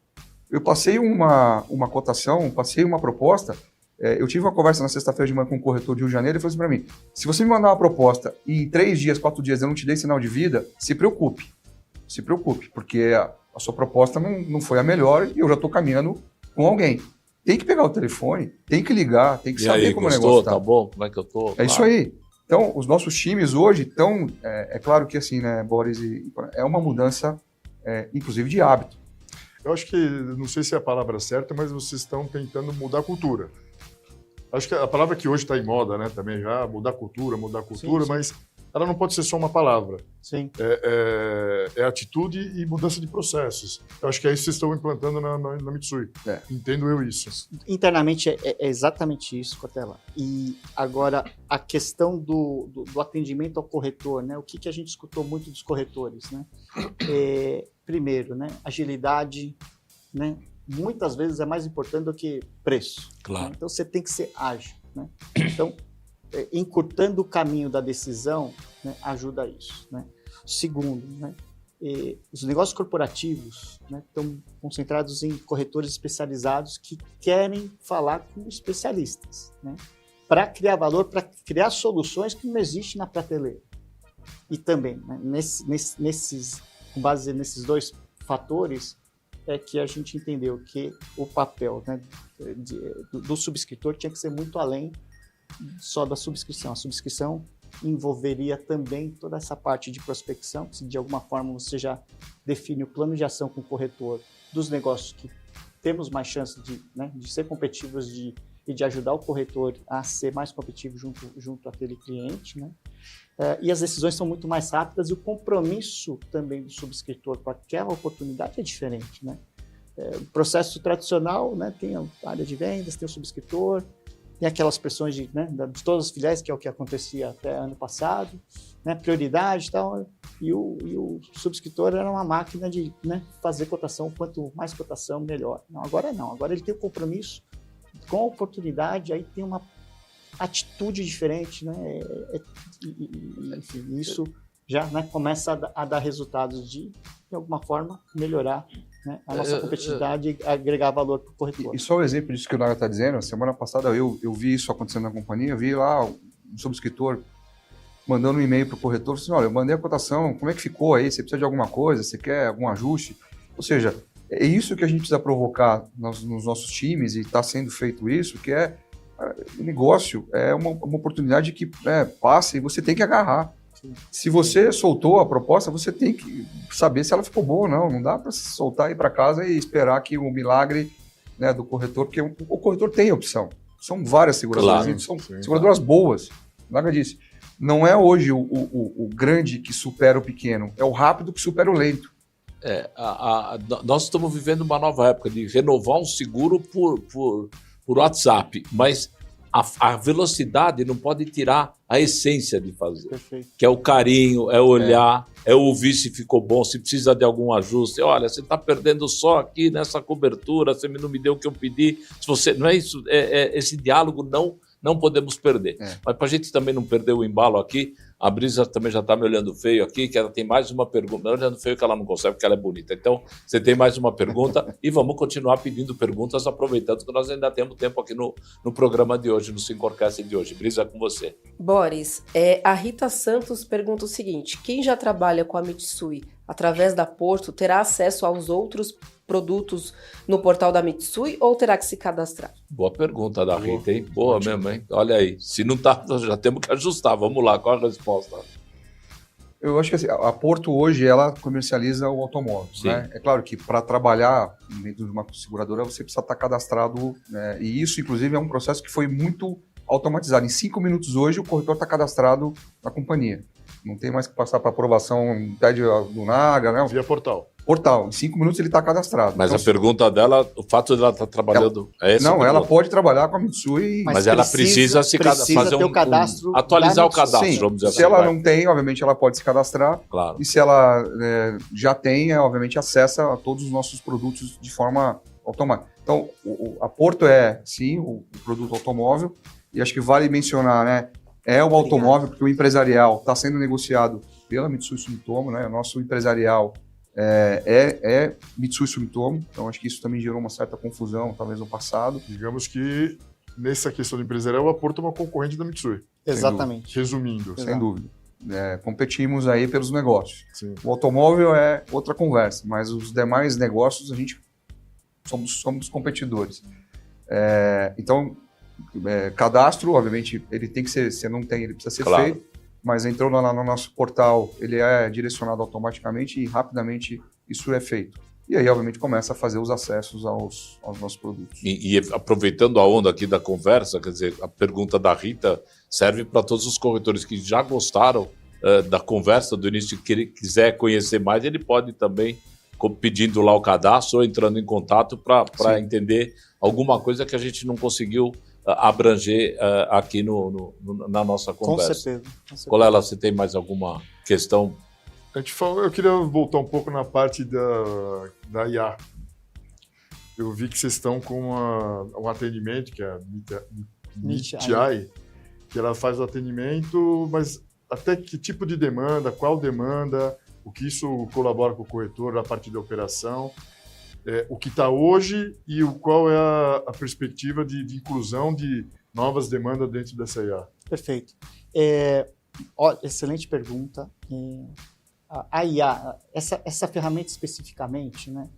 Eu passei uma cotação, passei uma proposta, eu tive uma conversa na sexta-feira de manhã com um corretor de Rio de Janeiro e falou assim para mim: se você me mandar uma proposta e em 3 dias, 4 dias eu não te dei sinal de vida, se preocupe, porque a sua proposta não foi a melhor e eu já estou caminhando com alguém. Tem que pegar o telefone, tem que ligar, tem que saber como o negócio está. Tá bom? Como é que eu tô? É isso aí. Então, os nossos times hoje estão... É claro que assim, né, Boris, é uma mudança, inclusive, de hábito. Eu acho que, não sei se é a palavra certa, mas vocês estão tentando mudar a cultura. Acho que a palavra que hoje está em moda, né, também já, mudar a cultura, sim. Mas ela não pode ser só uma palavra. Sim. É atitude e mudança de processos. Eu acho que é isso que vocês estão implantando na Mitsui. Entendo eu isso. Internamente é exatamente isso, Cortella. E agora, a questão do atendimento ao corretor, né? O que a gente escutou muito dos corretores, né? Primeiro, né? Agilidade, né? Muitas vezes é mais importante do que preço. Claro. Né? Então, você tem que ser ágil, né? Então, encurtando o caminho da decisão, né, ajuda a isso, né? Segundo, né, os negócios corporativos, né, estão concentrados em corretores especializados que querem falar com especialistas, né, para criar valor, para criar soluções que não existem na prateleira. E também, né, com base nesses 2 fatores, é que a gente entendeu que o papel, né, do subscritor tinha que ser muito além só da subscrição. A subscrição envolveria também toda essa parte de prospecção, se de alguma forma você já define o plano de ação com o corretor dos negócios que temos mais chance de ser competitivos e de ajudar o corretor a ser mais competitivo junto àquele cliente, né? E as decisões são muito mais rápidas e o compromisso também do subscritor com aquela oportunidade é diferente, né? O processo tradicional, né, tem a área de vendas, tem o subscritor, tem aquelas pressões de todas as filiais, que é o que acontecia até ano passado, né, prioridade e tal, e o subscritor era uma máquina de fazer cotação, quanto mais cotação, melhor. Não, agora ele tem o compromisso com a oportunidade, aí tem uma atitude diferente, né? Enfim, isso já começa a dar resultados de alguma forma, melhorar, né, a nossa competitividade e agregar valor para o corretor. E só o exemplo disso que o Naga está dizendo, semana passada eu vi isso acontecendo na companhia, eu vi lá um subscritor mandando um e-mail para o corretor, assim, olha, eu mandei a cotação, como é que ficou aí? Você precisa de alguma coisa? Você quer algum ajuste? Ou seja, é isso que a gente precisa provocar nos nossos times, e está sendo feito isso, que é o negócio é uma oportunidade que passa e você tem que agarrar. Sim. Se você soltou a proposta, você tem que saber se ela ficou boa ou não. Não dá para soltar e ir para casa e esperar que o milagre, né, do corretor, porque o corretor tem opção. São várias seguradoras, claro, são seguradoras boas. Naga disse, não é hoje o grande que supera o pequeno, é o rápido que supera o lento. Nós estamos vivendo uma nova época de renovar um seguro por WhatsApp, mas a velocidade não pode tirar a essência de fazer. Perfeito. Que é o carinho, é olhar, é ouvir se ficou bom, se precisa de algum ajuste. Olha, você está perdendo só aqui nessa cobertura, você não me deu o que eu pedi. Se você, não é isso, esse diálogo não podemos perder. Mas para a gente também não perder o embalo aqui, a Brisa também já está me olhando feio aqui, que ela tem mais uma pergunta. Olhando feio que ela não consegue, porque ela é bonita. Então, você tem mais uma pergunta e vamos continuar pedindo perguntas, aproveitando que nós ainda temos tempo aqui no programa de hoje, no Syncorcast de hoje. Brisa, é com você. Boris, a Rita Santos pergunta o seguinte: quem já trabalha com a Mitsui através da Porto terá acesso aos outros produtos no portal da Mitsui ou terá que se cadastrar? Boa pergunta da Rita, hein? Boa mesmo, hein? Olha aí, se não tá, já temos que ajustar. Vamos lá, qual a resposta? Eu acho que assim, a Porto hoje, ela comercializa o automóvel, né? É claro que para trabalhar dentro de uma seguradora, você precisa estar cadastrado, né? E isso, inclusive, é um processo que foi muito automatizado. Em 5 minutos hoje, o corretor está cadastrado na companhia. Não tem mais que passar para aprovação do Naga, né? Via portal. Portal. Em 5 minutos ele está cadastrado. Mas então, a pergunta dela, o fato de ela estar trabalhando... ela pode trabalhar com a Mitsui... Mas ela precisa fazer o cadastro atualizar o cadastro, sim, vamos dizer assim. Se ela não tem, obviamente ela pode se cadastrar. Claro. E se ela já tem, obviamente acessa a todos os nossos produtos de forma automática. Então, a Porto sim, o produto automóvel. E acho que vale mencionar, né? É o automóvel, porque o empresarial está sendo negociado pela Mitsui Sumitomo, né? O nosso empresarial é Mitsui Sumitomo, então acho que isso também gerou uma certa confusão, talvez no passado. Digamos que nessa questão do empresarial, a Porto é uma concorrente da Mitsui. Exatamente. Resumindo. Sem dúvida. Competimos aí pelos negócios. Sim. O automóvel é outra conversa, mas os demais negócios a gente somos competidores. Então, cadastro, obviamente, ele tem que ser, se não tem, ele precisa ser feito, mas entrou lá no nosso portal, ele é direcionado automaticamente e rapidamente isso é feito. E aí, obviamente, começa a fazer os acessos aos nossos produtos. E aproveitando a onda aqui da conversa, quer dizer, a pergunta da Rita serve para todos os corretores que já gostaram da conversa do início, que ele quiser conhecer mais, ele pode também, pedindo lá o cadastro ou entrando em contato para entender alguma coisa que a gente não conseguiu abranger aqui na nossa conversa. Com certeza. Colela, você tem mais alguma questão? Eu queria voltar um pouco na parte da IA. Eu vi que vocês estão com um atendimento, que é a MITI, que ela faz o atendimento, mas até que tipo de demanda, qual demanda, o que isso colabora com o corretor na parte de operação, o que está hoje e qual é a perspectiva de inclusão de novas demandas dentro dessa IA. Perfeito. Excelente pergunta. A IA, essa ferramenta especificamente, né,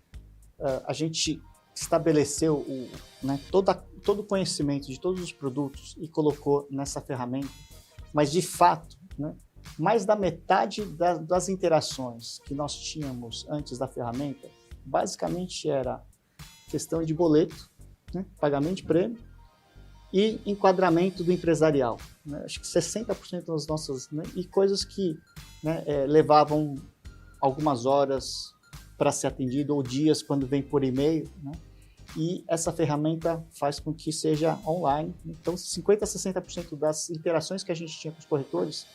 a gente estabeleceu todo o conhecimento de todos os produtos e colocou nessa ferramenta, mas de fato, né, mais da metade das interações que nós tínhamos antes da ferramenta, basicamente era questão de boleto, né, pagamento de prêmio e enquadramento do empresarial. Né, acho que 60% das nossas... Né, e coisas que, né, levavam algumas horas para ser atendido ou dias quando vem por e-mail, né? E essa ferramenta faz com que seja online. Então, 50% a 60% das interações que a gente tinha com os corretores,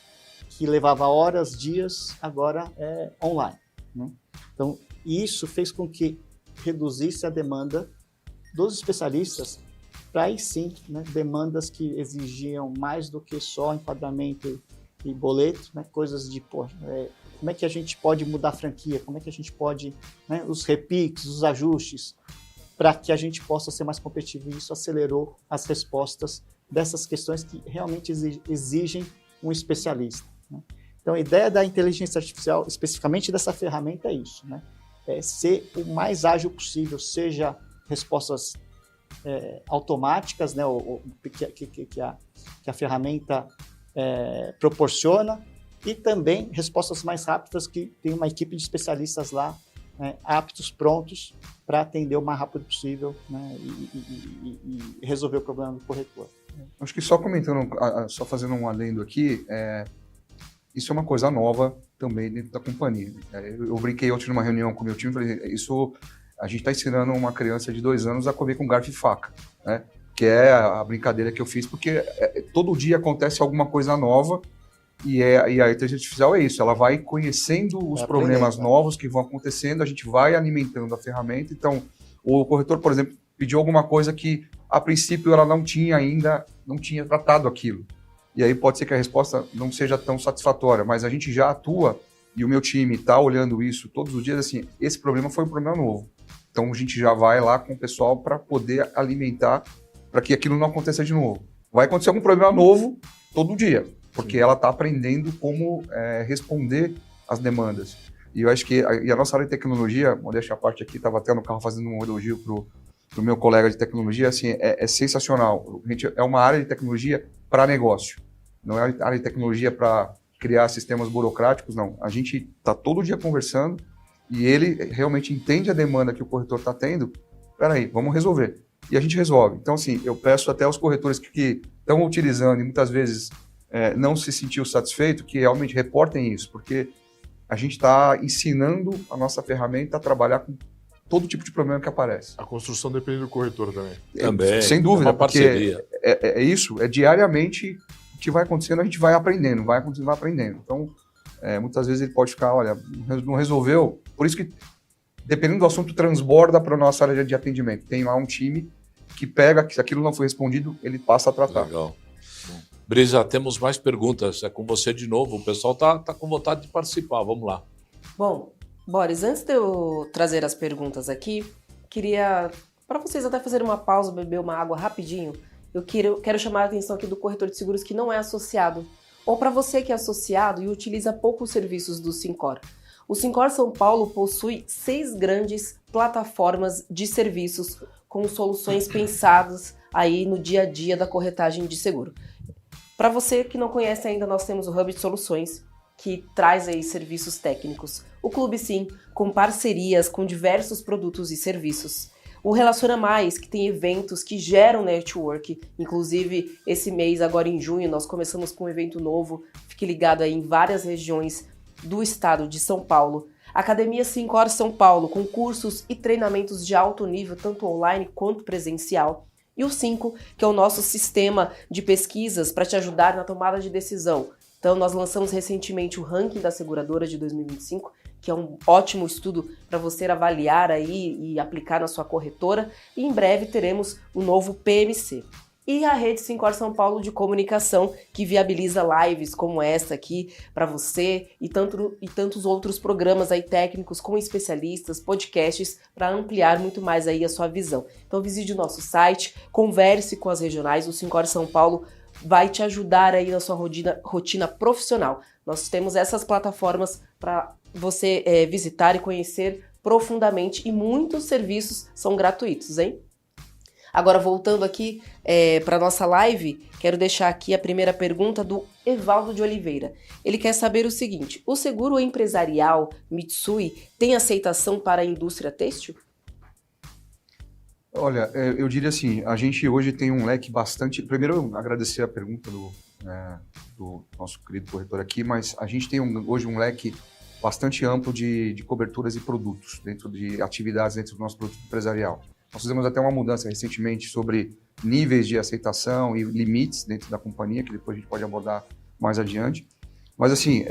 que levava horas, dias, agora é online, né? Então, isso fez com que reduzisse a demanda dos especialistas para aí sim, né, demandas que exigiam mais do que só enquadramento e boleto, né, coisas de, como é que a gente pode mudar a franquia, como é que a gente pode, né, os repiques, os ajustes, para que a gente possa ser mais competitivo. E isso acelerou as respostas dessas questões que realmente exigem um especialista, né? Então, a ideia da inteligência artificial, especificamente dessa ferramenta, é isso, né? É ser o mais ágil possível, seja respostas automáticas, né, que a ferramenta proporciona, e também respostas mais rápidas, que tem uma equipe de especialistas lá, né, aptos, prontos para atender o mais rápido possível, né, e resolver o problema do corretor. Acho que só comentando, só fazendo um adendo aqui, isso é uma coisa nova também dentro da companhia. Eu brinquei ontem numa reunião com o meu time, falei, a gente está ensinando uma criança de 2 anos a comer com garfo e faca, né? Que é a brincadeira que eu fiz, porque todo dia acontece alguma coisa nova. E a inteligência artificial é isso, ela vai conhecendo os problemas novos que vão acontecendo, a gente vai alimentando a ferramenta. Então, o corretor, por exemplo, pediu alguma coisa que, a princípio, ela não tinha tratado aquilo. E aí pode ser que a resposta não seja tão satisfatória, mas a gente já atua, e o meu time está olhando isso todos os dias, assim, esse problema foi um problema novo. Então, a gente já vai lá com o pessoal para poder alimentar, para que aquilo não aconteça de novo. Vai acontecer algum problema novo todo dia, porque ela está aprendendo como responder às demandas. E eu acho que a nossa área de tecnologia, modéstia à parte aqui, estava até no carro fazendo um elogio para o meu colega de tecnologia, assim, é sensacional. A gente é uma área de tecnologia para negócio, não é área de tecnologia para criar sistemas burocráticos, não. A gente está todo dia conversando e ele realmente entende a demanda que o corretor está tendo. Peraí, vamos resolver. E a gente resolve. Então, assim, eu peço até aos corretores que estão utilizando e muitas vezes não se sentiu satisfeito, que realmente reportem isso, porque a gente está ensinando a nossa ferramenta a trabalhar com todo tipo de problema que aparece. A construção depende do corretor também. Também. Sem dúvida, é uma parceria. Porque é isso, diariamente o que vai acontecendo, a gente vai aprendendo, vai continuar aprendendo. Então, muitas vezes ele pode ficar, olha, não resolveu. Por isso que, dependendo do assunto, transborda para a nossa área de atendimento. Tem lá um time que pega, se aquilo não foi respondido, ele passa a tratar. Legal. Brisa, temos mais perguntas. É com você de novo. O pessoal tá com vontade de participar. Vamos lá. Bom, Boris, antes de eu trazer as perguntas aqui, queria, para vocês até fazerem uma pausa, beber uma água rapidinho, eu quero chamar a atenção aqui do corretor de seguros que não é associado, ou para você que é associado e utiliza poucos serviços do Syncor. O Syncor São Paulo possui 6 grandes plataformas de serviços com soluções pensadas aí no dia a dia da corretagem de seguro. Para você que não conhece ainda, nós temos o Hub de Soluções, que traz aí serviços técnicos. O Clube Sim, com parcerias com diversos produtos e serviços. O Relaciona Mais, que tem eventos que geram network. Inclusive, esse mês, agora em junho, nós começamos com um evento novo. Fique ligado aí em várias regiões do estado de São Paulo. Academia Syncor São Paulo, com cursos e treinamentos de alto nível, tanto online quanto presencial. E o 5, que é o nosso sistema de pesquisas para te ajudar na tomada de decisão. Então, nós lançamos recentemente o ranking da seguradora de 2025, que é um ótimo estudo para você avaliar aí e aplicar na sua corretora. E em breve teremos o novo PMC. E a Rede Syncor São Paulo de comunicação, que viabiliza lives como essa aqui para você e tantos outros programas aí técnicos com especialistas, podcasts, para ampliar muito mais aí a sua visão. Então visite o nosso site, converse com as regionais, o Syncor São Paulo vai te ajudar aí na sua rotina profissional. Nós temos essas plataformas para você visitar e conhecer profundamente e muitos serviços são gratuitos, hein? Agora, voltando aqui para a nossa live, quero deixar aqui a primeira pergunta do Evaldo de Oliveira. Ele quer saber o seguinte: o seguro empresarial Mitsui tem aceitação para a indústria têxtil? Olha, eu diria assim, a gente hoje tem um leque bastante... Primeiro, agradecer a pergunta do nosso querido corretor aqui, mas a gente tem hoje um leque bastante amplo de coberturas e produtos, dentro de atividades dentro do nosso produto empresarial. Nós fizemos até uma mudança recentemente sobre níveis de aceitação e limites dentro da companhia, que depois a gente pode abordar mais adiante. Mas assim,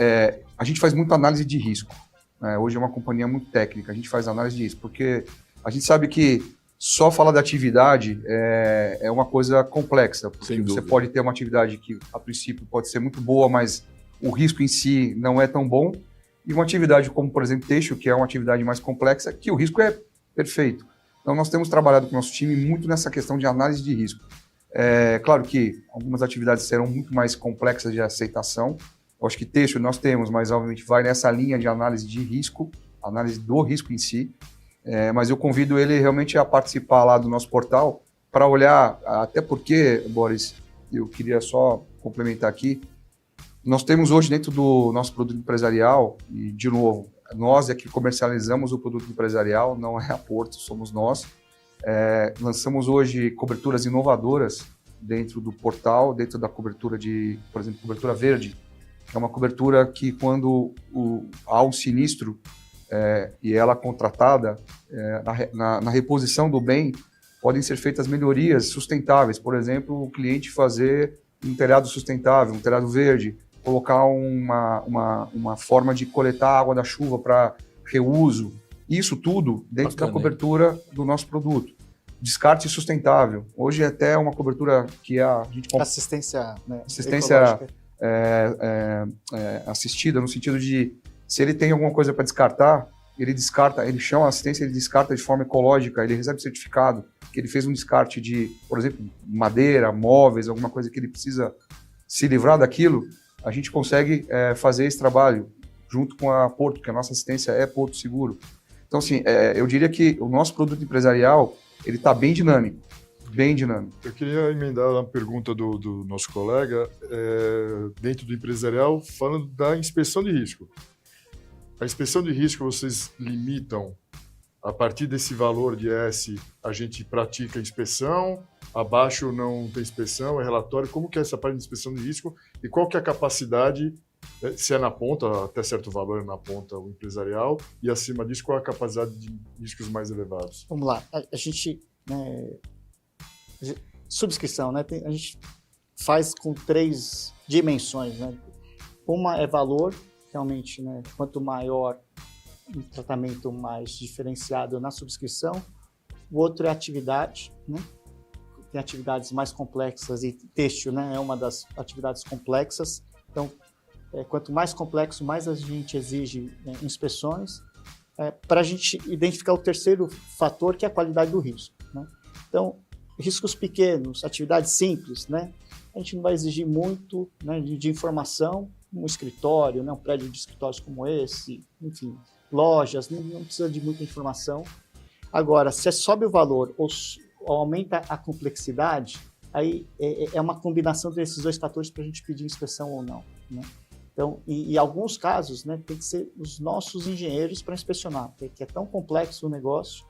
a gente faz muita análise de risco. Hoje é uma companhia muito técnica, a gente faz análise de risco, porque a gente sabe que só falar da atividade é uma coisa complexa, porque você pode ter uma atividade que, a princípio, pode ser muito boa, mas o risco em si não é tão bom, e uma atividade como, por exemplo, têxtil, que é uma atividade mais complexa, que o risco é perfeito. Então, nós temos trabalhado com o nosso time muito nessa questão de análise de risco. Claro que algumas atividades serão muito mais complexas de aceitação. Eu acho que têxtil nós temos, mas obviamente vai nessa linha de análise de risco, análise do risco em si. Mas eu convido ele realmente a participar lá do nosso portal para olhar, até porque, Boris, eu queria só complementar aqui, nós temos hoje dentro do nosso produto empresarial, e de novo, nós é que comercializamos o produto empresarial, não é a Porto, somos nós. Lançamos hoje coberturas inovadoras dentro do portal, dentro da cobertura por exemplo, cobertura verde, que é uma cobertura que quando há um sinistro e ela contratada, na reposição do bem, podem ser feitas melhorias sustentáveis. Por exemplo, o cliente fazer um telhado sustentável, um telhado verde, colocar uma forma de coletar água da chuva para reuso. Isso tudo dentro da cobertura do nosso produto. Descarte sustentável. Hoje é até uma cobertura que a gente... Assistência, né? Assistência assistida, no sentido de, se ele tem alguma coisa para descartar, ele descarta, ele chama a assistência, ele descarta de forma ecológica, ele recebe certificado que ele fez um descarte de, por exemplo, madeira, móveis, alguma coisa que ele precisa se livrar daquilo. A gente consegue fazer esse trabalho junto com a Porto, que a nossa assistência é Porto Seguro. Então, assim, eu diria que o nosso produto empresarial, ele está bem dinâmico, bem dinâmico. Eu queria emendar uma pergunta do nosso colega, dentro do empresarial, falando da inspeção de risco. A inspeção de risco vocês limitam, a partir desse valor de S, a gente pratica a inspeção, abaixo não tem inspeção, é relatório. Como que é essa parte de inspeção de risco e qual que é a capacidade, se é na ponta, até certo valor na ponta o empresarial, e acima disso, qual é a capacidade de riscos mais elevados? Vamos lá, a gente, subscrição, né? A gente faz com 3 dimensões, né? Uma é valor, realmente, né? Quanto maior um tratamento mais diferenciado na subscrição. O outro é atividade, né? Tem atividades mais complexas e têxtil, né? É uma das atividades complexas. Então, quanto mais complexo, mais a gente exige inspeções para a gente identificar o terceiro fator, que é a qualidade do risco, né? Então, riscos pequenos, atividades simples, né? A gente não vai exigir muito, né, de informação, um escritório, né, um prédio de escritórios como esse, enfim, lojas, não precisa de muita informação. Agora, se sobe o valor ou aumenta a complexidade, aí é uma combinação desses 2 fatores para a gente pedir inspeção ou não, né? Então, em alguns casos, né, tem que ser os nossos engenheiros para inspecionar, porque é tão complexo o negócio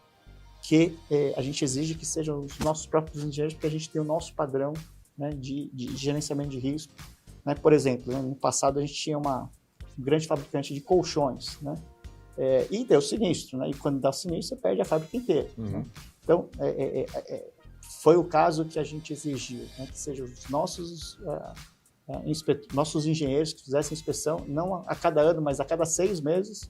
que a gente exige que sejam os nossos próprios engenheiros, porque a gente tem o nosso padrão, né, de gerenciamento de risco, né? Por exemplo, né, no passado a gente tinha um grande fabricante de colchões, né? E deu sinistro, né? E quando dá sinistro, você perde a fábrica inteira. Uhum. Né? Então, foi o caso que a gente exigiu, né? Que sejam os nossos engenheiros que fizessem inspeção, não a cada ano, mas a cada 6 meses,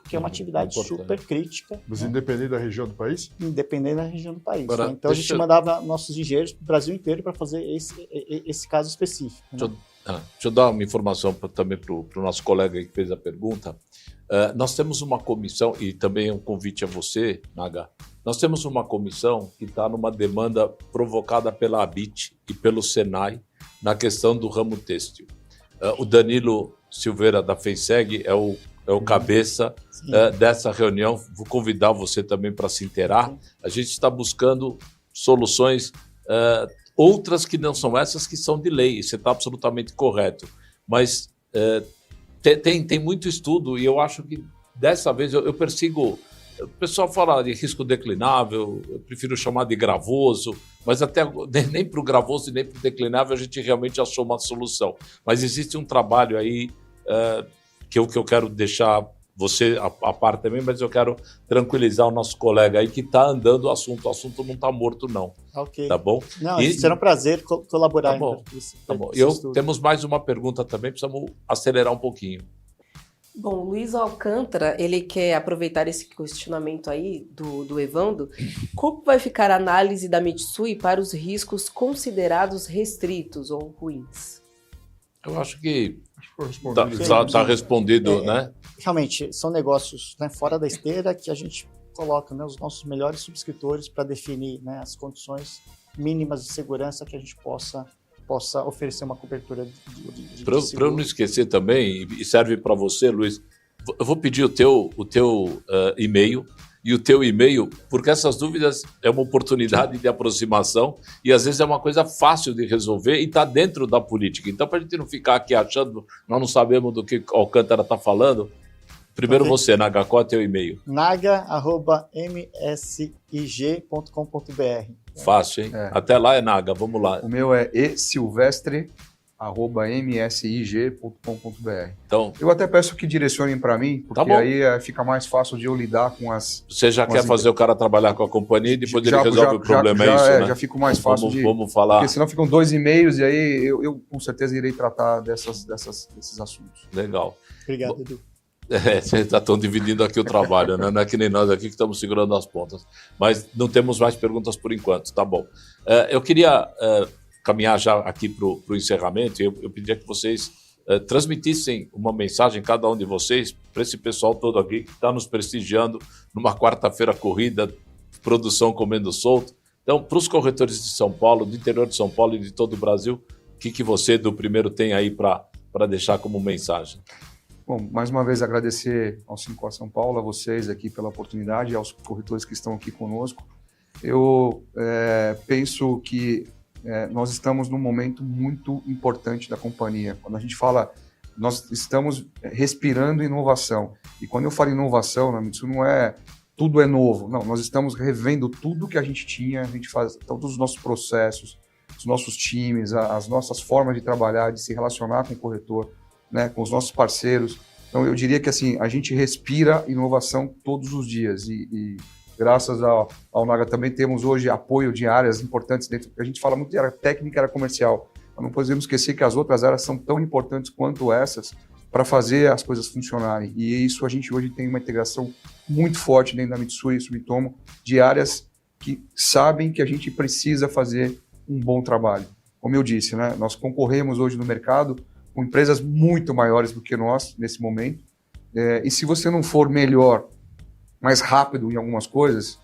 que é uma atividade super crítica. Mas né? Independente da região do país? Independente da região do país. Agora, né? Então, a gente mandava nossos engenheiros para o Brasil inteiro para fazer esse caso específico. Né? Deixa eu dar uma informação também para o nosso colega aí que fez a pergunta. Nós temos uma comissão, e também um convite a você, Naga, nós temos uma comissão que está numa demanda provocada pela ABIT e pelo Senai na questão do ramo têxtil. O Danilo Silveira, da FEISEG, é o é o cabeça dessa reunião. Vou convidar você também para se inteirar. A gente está buscando soluções outras que não são essas, que são de lei. Você está absolutamente correto. Mas tem muito estudo e eu acho que dessa vez eu persigo... O pessoal fala de risco declinável, eu prefiro chamar de gravoso, mas até nem para o gravoso e nem para o declinável a gente realmente achou uma solução. Mas existe um trabalho aí que eu quero deixar você a par também, mas eu quero tranquilizar o nosso colega aí que está andando o assunto não está morto não, tá bom? Não, será um prazer colaborar. Tá bom, tá bom. E Temos mais uma pergunta também, precisamos acelerar um pouquinho. Bom, Luiz Alcântara, ele quer aproveitar esse questionamento aí do Evandro. Como vai ficar a análise da Mitsui para os riscos considerados restritos ou ruins? Eu acho que respondido. está respondido, né? Realmente, são negócios, né, fora da esteira que a gente coloca, né, os nossos melhores subscritores para definir, né, as condições mínimas de segurança que a gente possa oferecer uma cobertura de Para eu não esquecer também, e serve para você, Luiz, eu vou pedir o teu e-mail, e o teu e-mail, porque essas dúvidas é uma oportunidade de aproximação e às vezes é uma coisa fácil de resolver e está dentro da política. Então, para a gente não ficar aqui achando, nós não sabemos do que Alcântara está falando, primeiro você, Naga, qual é o teu e-mail? naga@msig.com.br. Fácil, hein? Até lá é Naga, vamos lá. O meu é esilvestre@msig.com.br. Então, eu até peço que direcionem para mim, porque aí fica mais fácil de eu lidar com as... Você já quer fazer o cara trabalhar com a companhia e depois ele resolve o problema, é isso, né? Já fico mais fácil vamos falar. Porque senão ficam 2 e-mails e aí eu com certeza irei tratar desses assuntos. Legal. Obrigado, Edu. Vocês estão dividindo aqui o trabalho, né? Não é que nem nós aqui que estamos segurando as pontas. Mas não temos mais perguntas por enquanto, tá bom. Eu queria caminhar já aqui para o encerramento e eu pedia que vocês transmitissem uma mensagem, cada um de vocês, para esse pessoal todo aqui que está nos prestigiando numa quarta-feira corrida, produção comendo solto. Então, para os corretores de São Paulo, do interior de São Paulo e de todo o Brasil, o que você do primeiro tem aí para deixar como mensagem? Bom, mais uma vez agradecer ao Sincor São Paulo, a vocês aqui pela oportunidade e aos corretores que estão aqui conosco. Eu penso que nós estamos num momento muito importante da companhia. Quando a gente fala, nós estamos respirando inovação. E quando eu falo inovação, na Mitsui, não é tudo é novo. Não, nós estamos revendo tudo que a gente tinha, a gente faz todos os nossos processos, os nossos times, as nossas formas de trabalhar, de se relacionar com o corretor, né, com os nossos parceiros. Então, eu diria que assim, a gente respira inovação todos os dias e graças ao Naga também temos hoje apoio de áreas importantes dentro, porque a gente fala muito de área técnica e área comercial, mas não podemos esquecer que as outras áreas são tão importantes quanto essas para fazer as coisas funcionarem. E isso a gente hoje tem uma integração muito forte dentro da Mitsui e Sumitomo de áreas que sabem que a gente precisa fazer um bom trabalho. Como eu disse, né, nós concorremos hoje no mercado com empresas muito maiores do que nós nesse momento. E se você não for melhor, mais rápido em algumas coisas,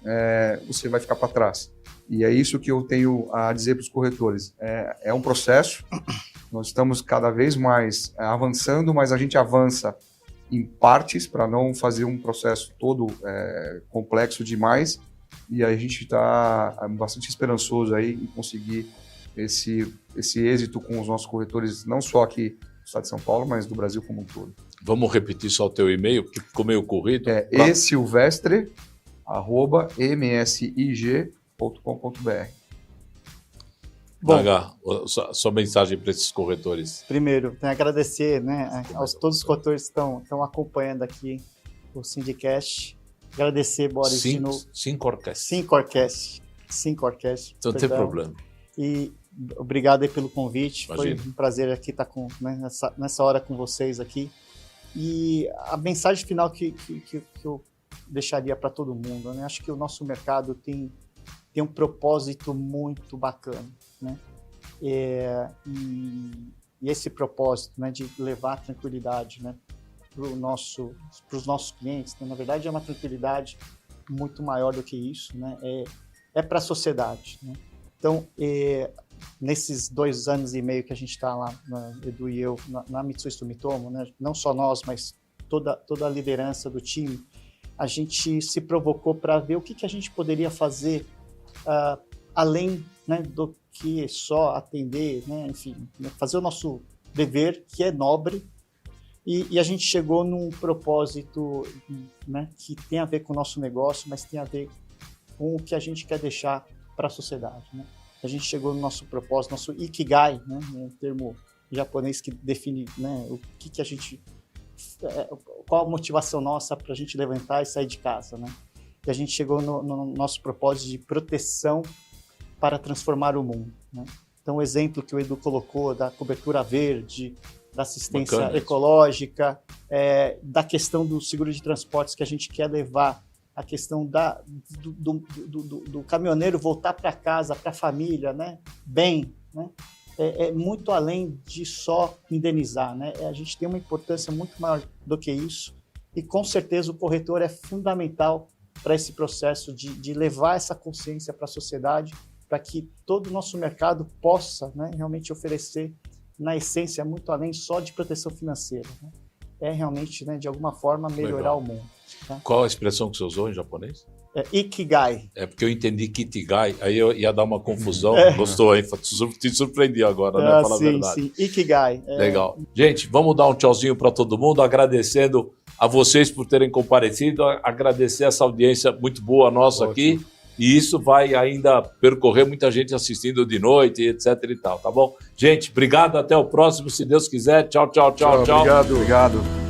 você vai ficar para trás. E é isso que eu tenho a dizer para os corretores. É um processo, nós estamos cada vez mais avançando, mas a gente avança em partes para não fazer um processo todo complexo demais. E a gente está bastante esperançoso aí em conseguir esse êxito com os nossos corretores, não só aqui no estado de São Paulo, mas do Brasil como um todo. Vamos repetir só o teu e-mail, que ficou meio corrido. esilvestre@msig.com.br. Bom, sua mensagem para esses corretores. Primeiro, tenho a agradecer, né, aos todos os corretores que estão acompanhando aqui o Syndicast. Agradecer, Boris, de novo. Syncorcast. Não tem problema. E obrigado aí pelo convite. Imagina. Foi um prazer aqui estar nessa hora com vocês aqui. E a mensagem final que eu deixaria para todo mundo, né? Acho que o nosso mercado tem um propósito muito bacana, né? E esse propósito, né, de levar tranquilidade, né, para os nossos clientes, né? Na verdade é uma tranquilidade muito maior do que isso, né? É para a sociedade, né? Então, nesses 2 anos e meio que a gente está lá, Edu e eu, na Mitsui Sumitomo, né, não só nós, mas toda a liderança do time, a gente se provocou para ver o que a gente poderia fazer além, né, do que só atender, né, enfim, fazer o nosso dever, que é nobre, e a gente chegou num propósito, né, que tem a ver com o nosso negócio, mas tem a ver com o que a gente quer deixar para a sociedade, né? A gente chegou no nosso propósito, nosso Ikigai, né, um termo japonês que define, né, o que a gente, qual a motivação nossa para a gente levantar e sair de casa, né? E a gente chegou no nosso propósito de proteção para transformar o mundo, né? Então, o exemplo que o Edu colocou da cobertura verde, da assistência ecológica, da questão do seguro de transportes que a gente quer levar, a questão do caminhoneiro voltar para casa, para a família, né, bem, né, é muito além de só indenizar, né? A gente tem uma importância muito maior do que isso, e com certeza o corretor é fundamental para esse processo de levar essa consciência para a sociedade, para que todo o nosso mercado possa, né, realmente oferecer, na essência, muito além só de proteção financeira, né? É realmente, né, de alguma forma, melhorar o mundo. Tá? Qual a expressão que você usou em japonês? Ikigai. É porque eu entendi Kitigai, aí eu ia dar uma confusão. Gostou, hein? Te surpreendi agora, né? Falar a verdade. Sim, Ikigai. Legal. Gente, vamos dar um tchauzinho para todo mundo, agradecendo a vocês por terem comparecido, agradecer essa audiência muito boa nossa aqui. E isso vai ainda percorrer muita gente assistindo de noite, etc e tal, tá bom? Gente, obrigado, até o próximo, se Deus quiser. Tchau, tchau, tchau, tchau. Obrigado. Obrigado.